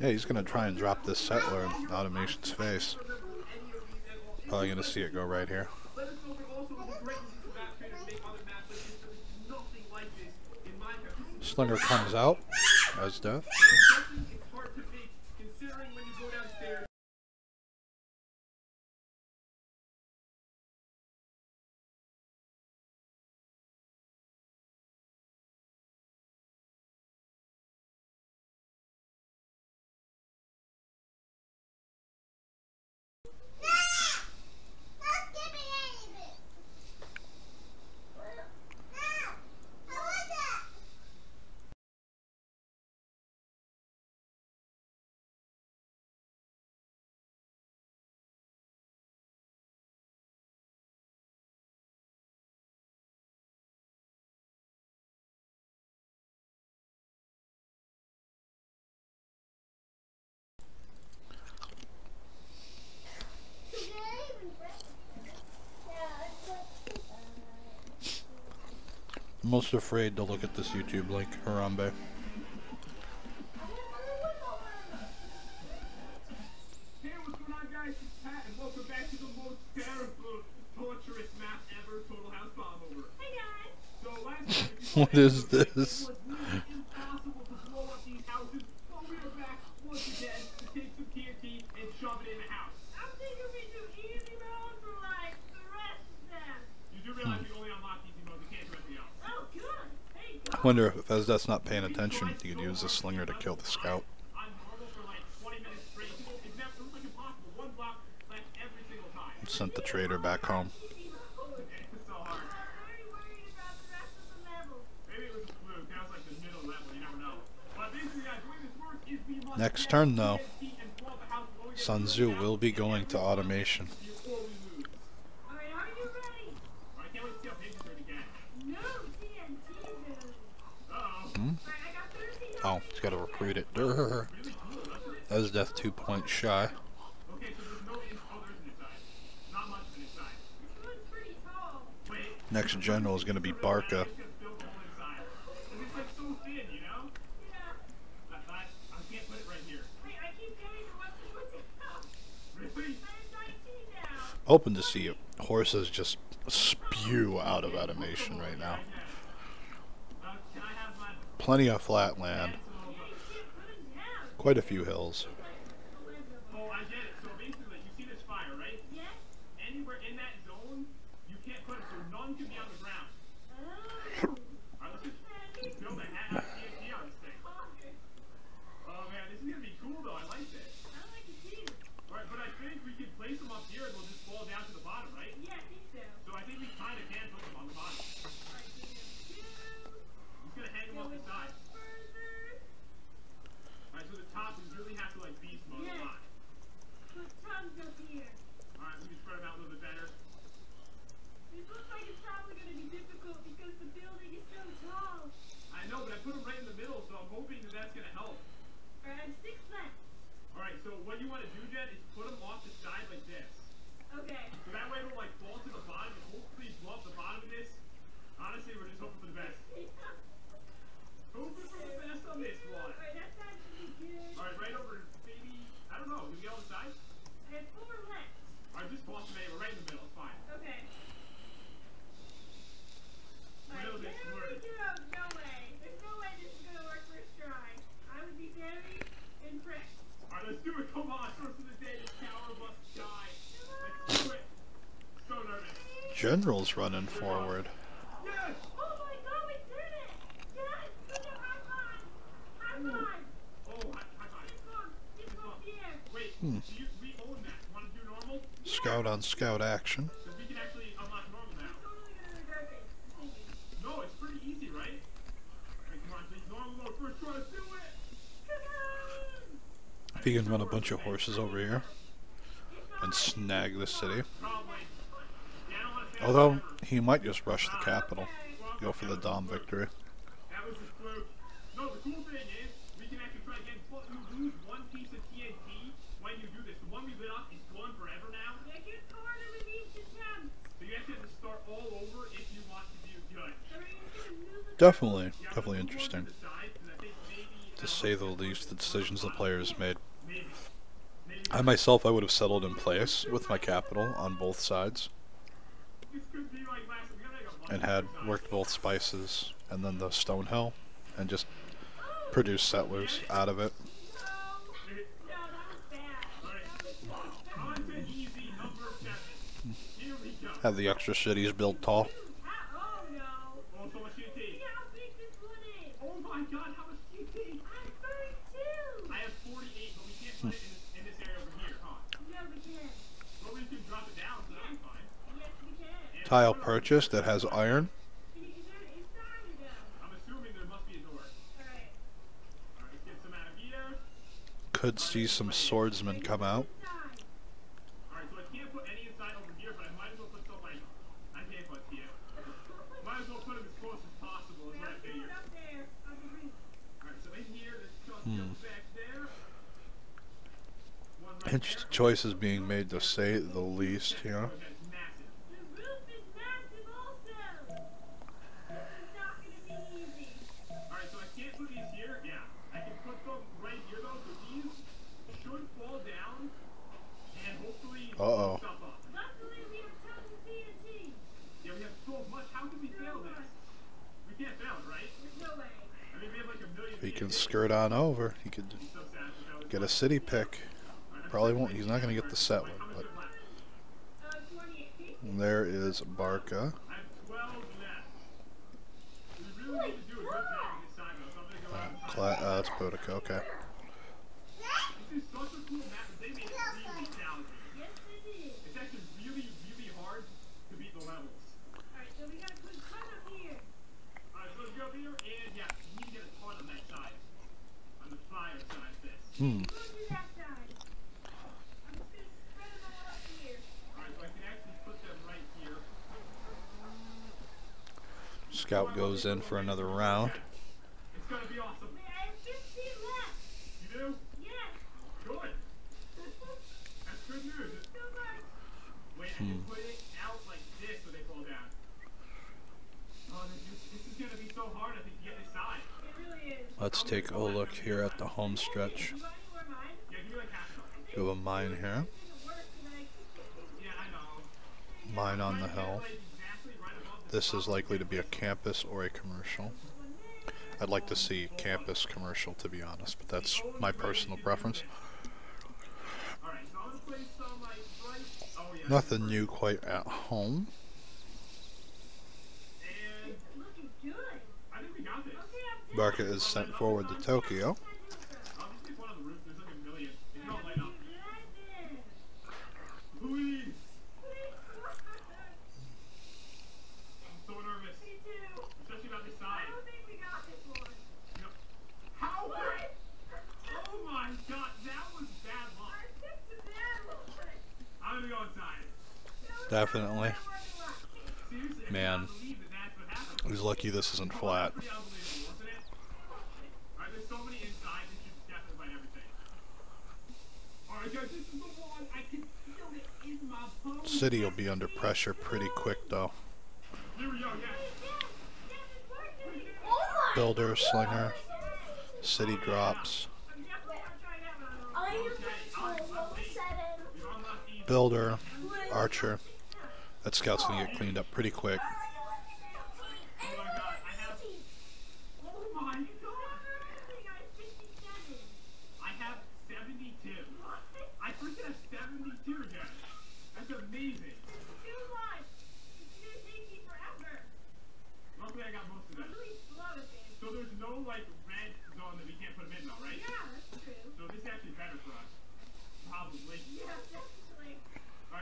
Yeah, he's going to try and drop this settler in Automation's face. Probably going to see it go right here. Slinger comes out as Esdeath. I'm most afraid to look at this YouTube link, Harambe. Hey, what's going on, guys? It's Pat, and welcome back to the most terrible, torturous map ever, Total House Bomb Over. What is this? It was nearly impossible to blow up these houses, but we are back once again to take some TNT and shove it in the house. I'm thinking we do easy mode for like the rest of them. You do realize we only unlock easy mode, we can't do anything else. Oh, good. Hey, I wonder if Esdeath's not paying attention, he could use the slinger to kill the scout. On normal for like 20 minutes straight, it was like impossible. One block left every single time. Sent the trader back home. It was so hard. I'm very worried about the rest of the levels. Maybe it was a fluke. That was like the middle level. You never know. But basically, guys, the way this works is we must Next get turn, though, TNT and blow up the house while we get Sun the Tzu house will be going to automation. before we lose. Alright, are you ready? I can't wait to see how big this thing again. No TNT zone. Uh-oh. Alright, I got 13. Oh, he's got to recruit it. Durr. Esdeath 2 points shy. Okay, so there's no there's an inside. Not much of an inside. This one's pretty tall. Wait, Next general is going to be Barca. it's gonna fill the whole inside. And it's like so thin, you know? Yeah. I can't put it right here. Wait, I keep getting to what to put down. Really? I'm 19 now. Hoping to see horses just spew out of automation right now. Can I have my Plenty of flat land. Yeah, you can't put them down. Quite a few hills. Oh, I get it. So basically, you see this fire, right? Yes? Anywhere in that zone, you can't put it, so none can be on the ground. Oh. Alright, let's just build a hat TNT on this thing. Oh man, this is gonna be cool though. I like this. I like it too. Alright, but I think we can place them up here and they'll just fall down to the bottom, right? Yeah, I think so. So I think we kind of can put them on the bottom. Alright, so there's two. Just gonna hang them Go off the with side. further. Alright, so the top we really have to like beast mode a lot. Put tons up here. Alright, we can spread them out a little bit better. This looks like it's probably going to be difficult because the building is so tall. I know, but I put them right in the middle, so I'm hoping that that's gonna help. Alright, I have 6 left. Alright, so what you want to do, Jen, is put them off the side like this. Okay. So that way it'll like fall to the bottom and hopefully blow up the bottom of this. Honestly, we're just hoping for the best. Hoping for the best on this one. Alright, that side should be good. Alright, right over, maybe, I don't know, can we get on the side? I have 4 left. Alright, just toss them anywhere, right in the middle, it's fine. Okay. Alright, Middle there is we work. go. No way. There's no way this is going to work first try. I would be very impressed. Alright, let's do it, come on, first of the day, this tower must die. Let's do it. So nervous. General's running forward. Yes! Oh my god, we did it! Yes! Look at high five! High five! Oh, high five. This one here. Wait, we own that. Want to do normal? Scout on scout action. Because we can actually unlock normal now. Totally gonna regret this. Thinking. No, it's pretty easy, right? Alright, come on, please, normal mode, first try, let's do it! Come on! If he can run a bunch of horses over here and snag the city. Probably. Yeah, I don't want to say Although, that he might just rush the capital. Go for the Dom victory. That was a fluke. No, the cool thing is, we can actually try again, but you lose one piece of TNT when you do this. The one we lit up is gone forever now. Yeah, get harder with each attempt. So you actually have to start all over if you want to do good. So we're just gonna move it. Definitely, Yeah, definitely but move on interesting. to the side, 'cause I think maybe To say the least, the decisions the players made. Maybe. I myself, I would have settled in place with my capital on both sides This could be like last. We gotta make a bunch and of had sides. worked both spices and then the stone hill and just produced settlers out of it. No, that was bad. Alright. Content easy, number 7. Here we go. Have the extra cities built tall. Oh no. Oh, so much TNT. See how big this one is. Oh my god, how much TNT? I have 32. I have 48, but we can't put it in this area over here, huh? No, we can't. Well, we can drop it down, so that'll be fine. Yes, we can. Tile purchased that has iron. Is there an inside or no? I'm assuming there must be a door. Alright. Alright, let's get some out of here. Could see some swordsmen come out. Inside. Alright, so I can't put any inside over here, but I might as well put some, like, I can't put here. Might as well put them as close as possible, is Wait, what I I'll do figured. it up there on the roof. Alright, so in here, there's just back there. One right Interesting there. choices being made to say the least, you know. Okay, it's massive. The roof is massive also. This is not gonna be easy. Alright, so I can't put these here. Yeah. I can put them right here, though, so these should fall down and hopefully Uh-oh. stuff up. Luckily, we have tons of TNT. Yeah, we have so much. How can we fail this? We can't fail it, skirt on over. He could get a city pick. Probably won't. He's not going to get the settler. But there is Barca. That's Boudica. Okay. This is such a cool map that they made it really challenging. Yes, it is. It's actually really, really hard to beat the levels. Alright, so we gotta put a ton up here. Alright, so let's go up here, and yeah, you need to get a ton on that side. On the fire side of this. We'll do that side. I'm just gonna spread them all up here. Alright, so I can actually put them right here. Scout goes in for another round. It's gonna be awesome. I have 15 left. You do? Yes. Good. That's good news. So much. Wait, I can put it out like this so they fall down. Oh, this is gonna be so hard, I think, to get this side. It really is. Let's take a look here at the home stretch. You got any more mine? Yeah, give me like half of them. Do a mine here. Yeah, I know. Mine on the hill. This is likely to be a campus or a commercial. I'd like to see campus commercial, to be honest, but that's my personal preference. Nothing new quite at home. Barca is sent forward to Tokyo. Definitely. Man, he's lucky this isn't flat. City will be under pressure pretty quick though. Builder, slinger, City drops. Builder, archer. That scout's gonna get cleaned up pretty quick.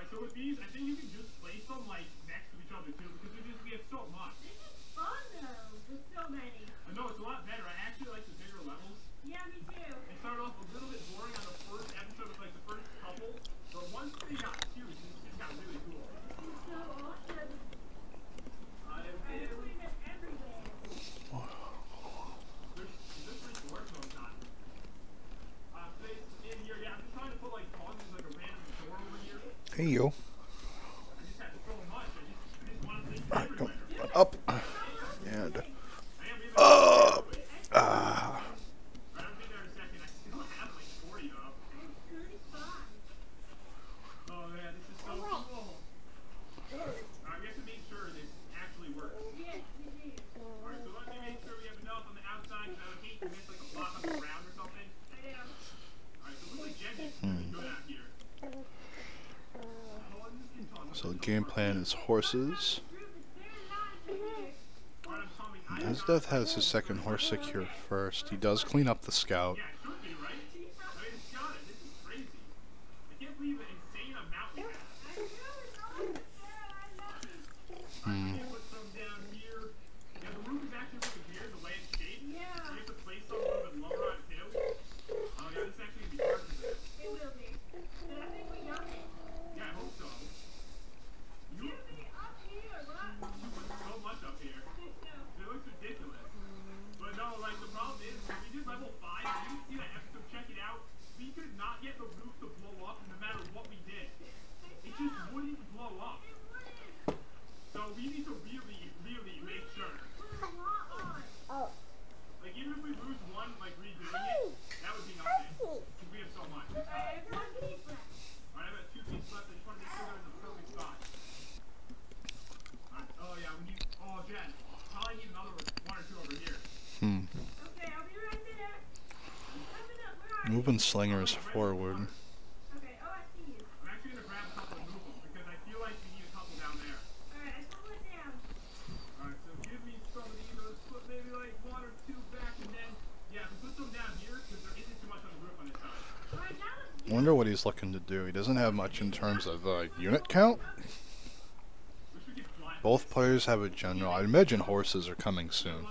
So with these, I think you can just place them like next to each other too, because we have so much. This is fun though, with so many. I know, it's a lot better. I actually like the bigger levels. Yeah, me too. They start off a little bit boring on the first episode with like the first couple, but once they got huge, it just got really cool. This is so awesome. I'm putting it everywhere. There's 3 door zones on. In here, yeah, I'm just trying to put like pauses like a random door over here. Hey yo. Up and up. So the game plan is horses. Esdeath has his second horse secure first. He does clean up the scout. Moving slingers forward. Okay, oh, I see you. I'm actually gonna grab a couple and move them because I feel like we need a couple down there. Alright, I pull it down. Alright, so give me some of these. Let's put maybe like one or two back and then, yeah, we put some down here because there isn't too much on the roof on this side. Alright, now let's I wonder what he's looking to do. He doesn't have much in terms of unit count. Both players have a general. I imagine horses are coming soon.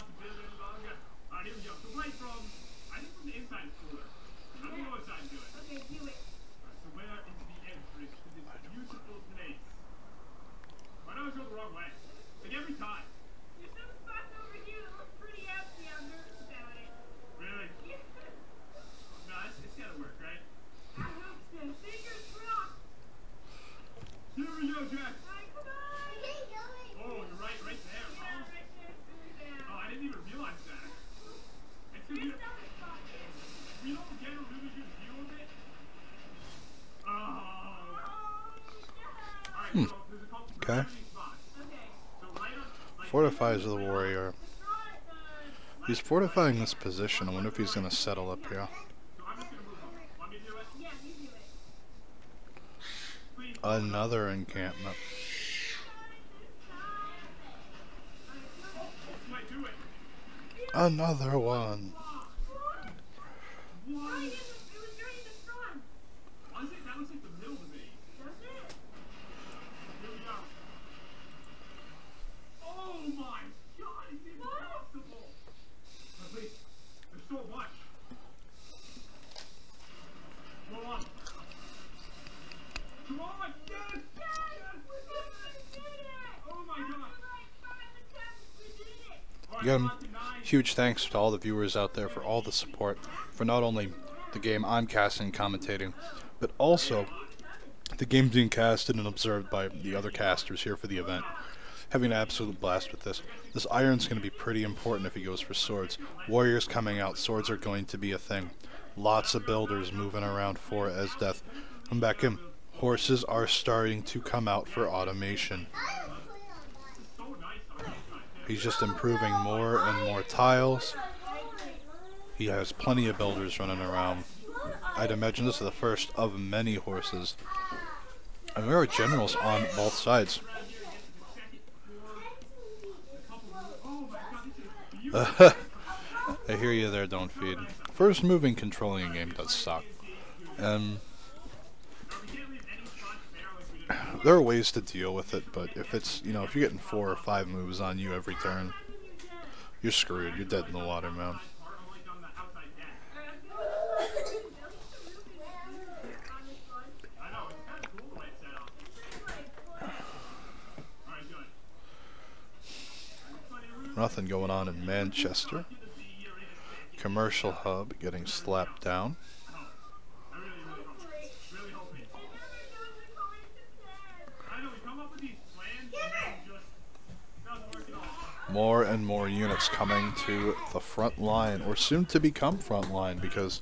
Here we go, Jack. Oh, you're right there. Oh, I didn't even realize that. It's gonna be we don't get a really good view of it. Alright, so there's a couple Okay. spots. So right on, Fortifies the warrior. He's fortifying this position. I wonder if he's going to settle up here. so I'm just gonna move them. Want me to do it? Yeah, you do it. Please. Another encampment. This might do it. Another one. What? It was during the storm. Was it? That was like the middle of the day. Was it? Here we go. Oh my god, it's impossible! But wait, there's so much. Go on. Come on! Yes! Yes! We did it! Oh my god! All right, Again, we're on to 9. huge thanks to all the viewers out there for all the support for not only the game I'm casting and commentating, but also the game being casted and observed by the other casters here for the event. Having an absolute blast with this. This iron's going to be pretty important if he goes for swords. Warriors coming out, swords are going to be a thing. Lots of builders moving around for Esdeath. Come back in. Horses are starting to come out for automation. He's just improving more and more tiles. He has plenty of builders running around. I'd imagine this is the first of many horses. And there are generals on both sides. I hear you there, Don't Feed. First moving controlling a game does suck. And there are ways to deal with it, but if it's, you know, if you're getting 4 or 5 moves on you every turn, you're screwed. You're dead in the water, man. Nothing going on in Manchester. Commercial hub getting slapped down. More and more units coming to the front line, or soon to become front line, because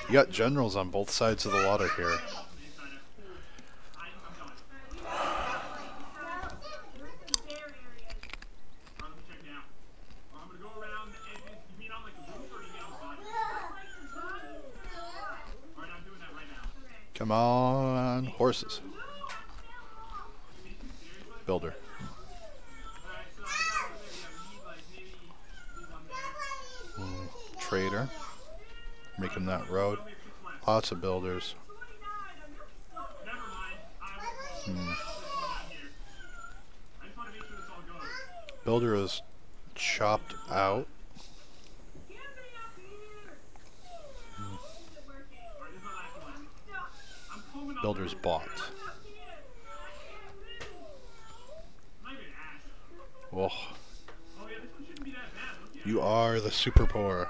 you got generals on both sides of the water here. Come on, horses. Builder. Trader. Making that road. Lots of builders. Builder is chopped out. Builder's bought. Whoa. You are the super poor.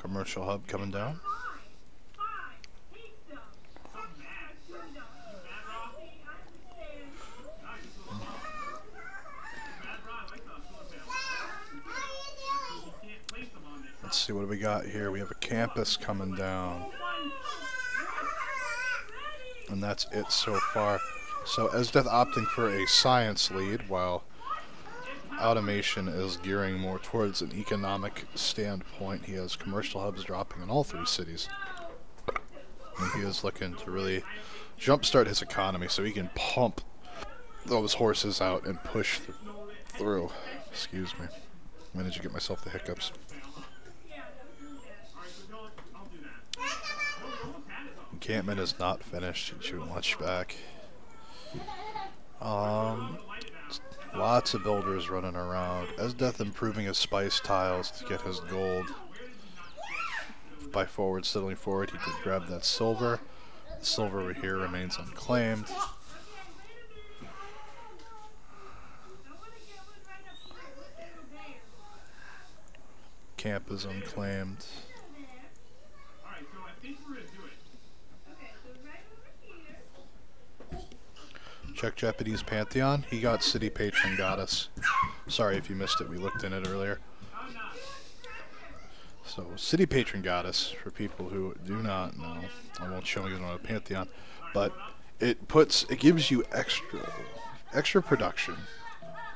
Commercial hub coming down. Let's see, what do we got here? We have a campus coming down. And that's it so far. So Esdeath opting for a science lead, while Automation is gearing more towards an economic standpoint. He has commercial hubs dropping in all 3 cities. And he is looking to really jumpstart his economy so he can pump those horses out and push through. Excuse me. Managed to get myself the hiccups. Encampment is not finished. He shouldn't watch back. Lots of builders running around. Esdeath improving his spice tiles to get his gold. By settling forward, he could grab that silver. The silver over here remains unclaimed. Camp is unclaimed. Check Japanese Pantheon. He got City Patron Goddess. Sorry if you missed it. We looked in it earlier. So, City Patron Goddess, for people who do not know, I won't show you on a Pantheon, but it gives you extra production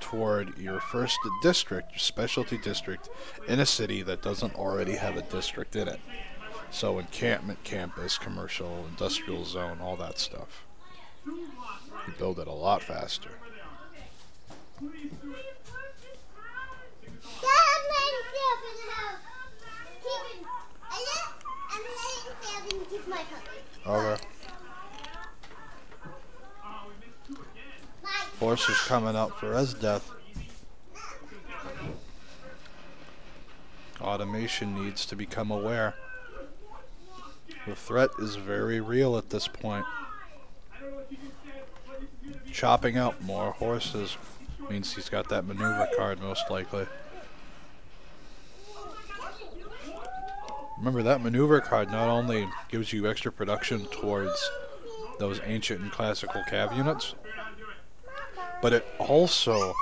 toward your first district, your specialty district, in a city that doesn't already have a district in it. So, encampment, campus, commercial, industrial zone, all that stuff. You build it a lot faster. Okay. Force is coming up for Esdeath. Automation needs to become aware. The threat is very real at this point. Chopping out more horses means he's got that maneuver card most likely. Remember, that maneuver card not only gives you extra production towards those ancient and classical cav units, but it also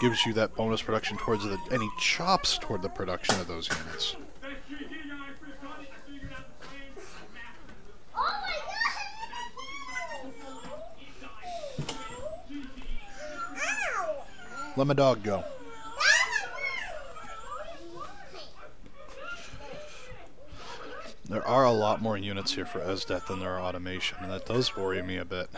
gives you that bonus production towards any chops toward the production of those units. Let my dog go. There are a lot more units here for Esdeath than there are Automation, and that does worry me a bit.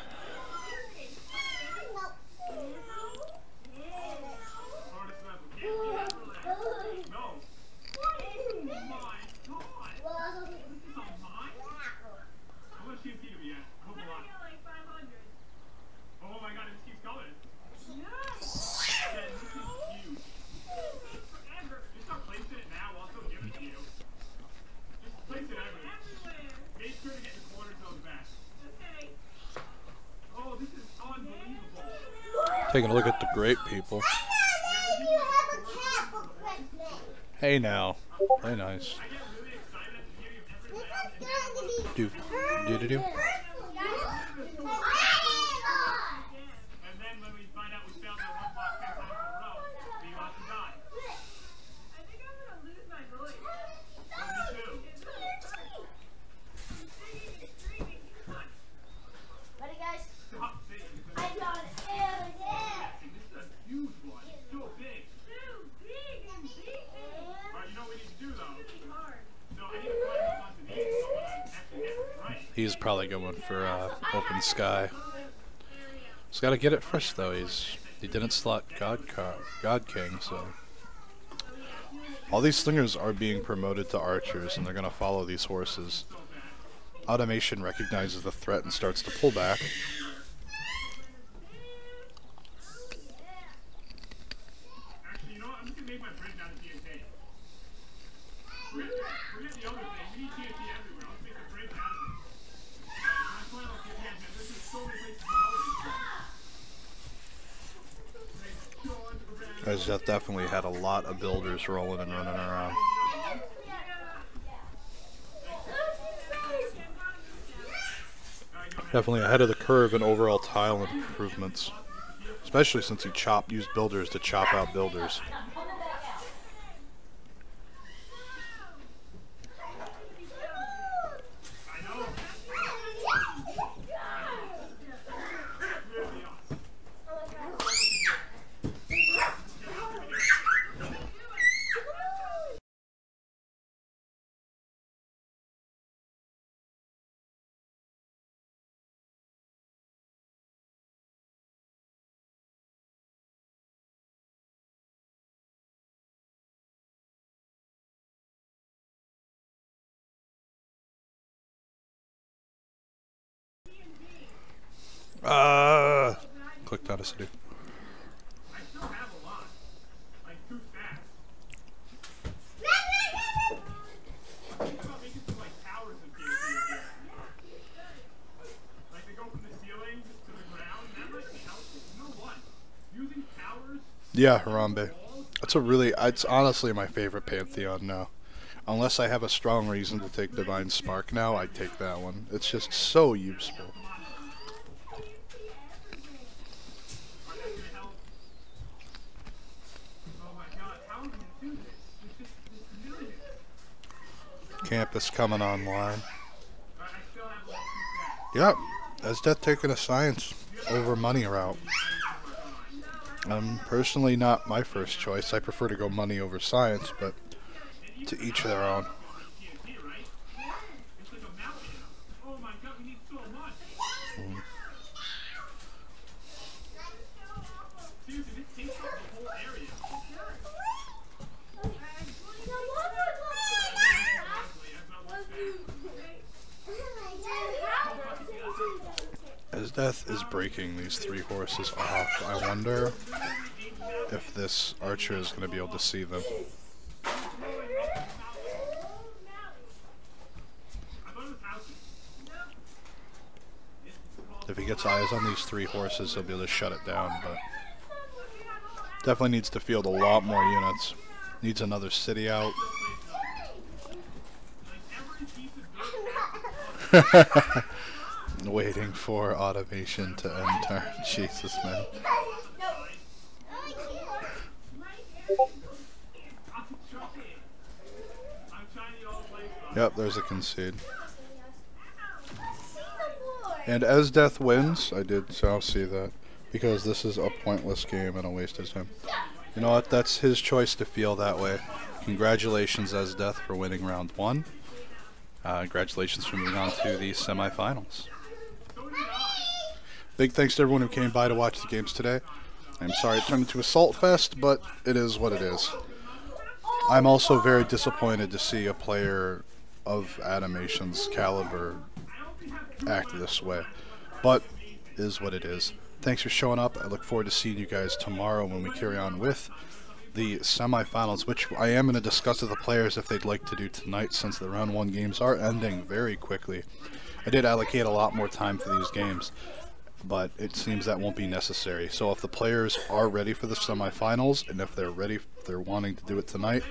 Taking a look at the great people. Hey now. Very nice. Do do do do. He's probably going for open sky. He's got to get it first though. He didn't slot God King, so all these slingers are being promoted to archers, and they're gonna follow these horses. Automation recognizes the threat and starts to pull back. Esdeath definitely had a lot of builders rolling and running around. Definitely ahead of the curve in overall tile improvements, especially since he used builders to chop out builders. Clicked out of city. I still have a lot. Like 2 stacks. Think about making some like towers and things. Like they go from the ceiling to the ground. That might be helpful. You know what? Using towers. Yeah, Harambe. It's honestly my favorite Pantheon now. Unless I have a strong reason to take Divine Spark now, I take that one. It's just so useful. Campus coming online. Yep, Esdeath taking a science over money route. Personally not my first choice. I prefer to go money over science, but to each their own. Esdeath is breaking these 3 horses off. I wonder if this archer is going to be able to see them. If he gets eyes on these 3 horses, he'll be able to shut it down, but definitely needs to field a lot more units. Needs another city out. Waiting for automation to enter. Jesus, man. Yep, there's a concede. And Esdeath wins. I did see that. Because this is a pointless game and a waste of time. You know what? That's his choice to feel that way. Congratulations, Esdeath, for winning round 1. Congratulations for moving on to the semifinals. Big thanks to everyone who came by to watch the games today. I'm sorry it turned into a Salt Fest, but it is what it is. I'm also very disappointed to see a player of Atomation's caliber act this way, but it is what it is. Thanks for showing up. I look forward to seeing you guys tomorrow when we carry on with the semifinals, which I am going to discuss with the players if they'd like to do tonight, since the round 1 games are ending very quickly. I did allocate a lot more time for these games, but it seems that won't be necessary. So if the players are ready for the semifinals, and if they're wanting to do it tonight,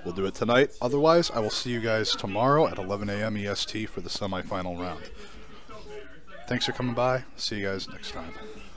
we'll do it tonight. Otherwise, I will see you guys tomorrow at 11 a.m. EST for the semifinal round. Thanks for coming by. See you guys next time.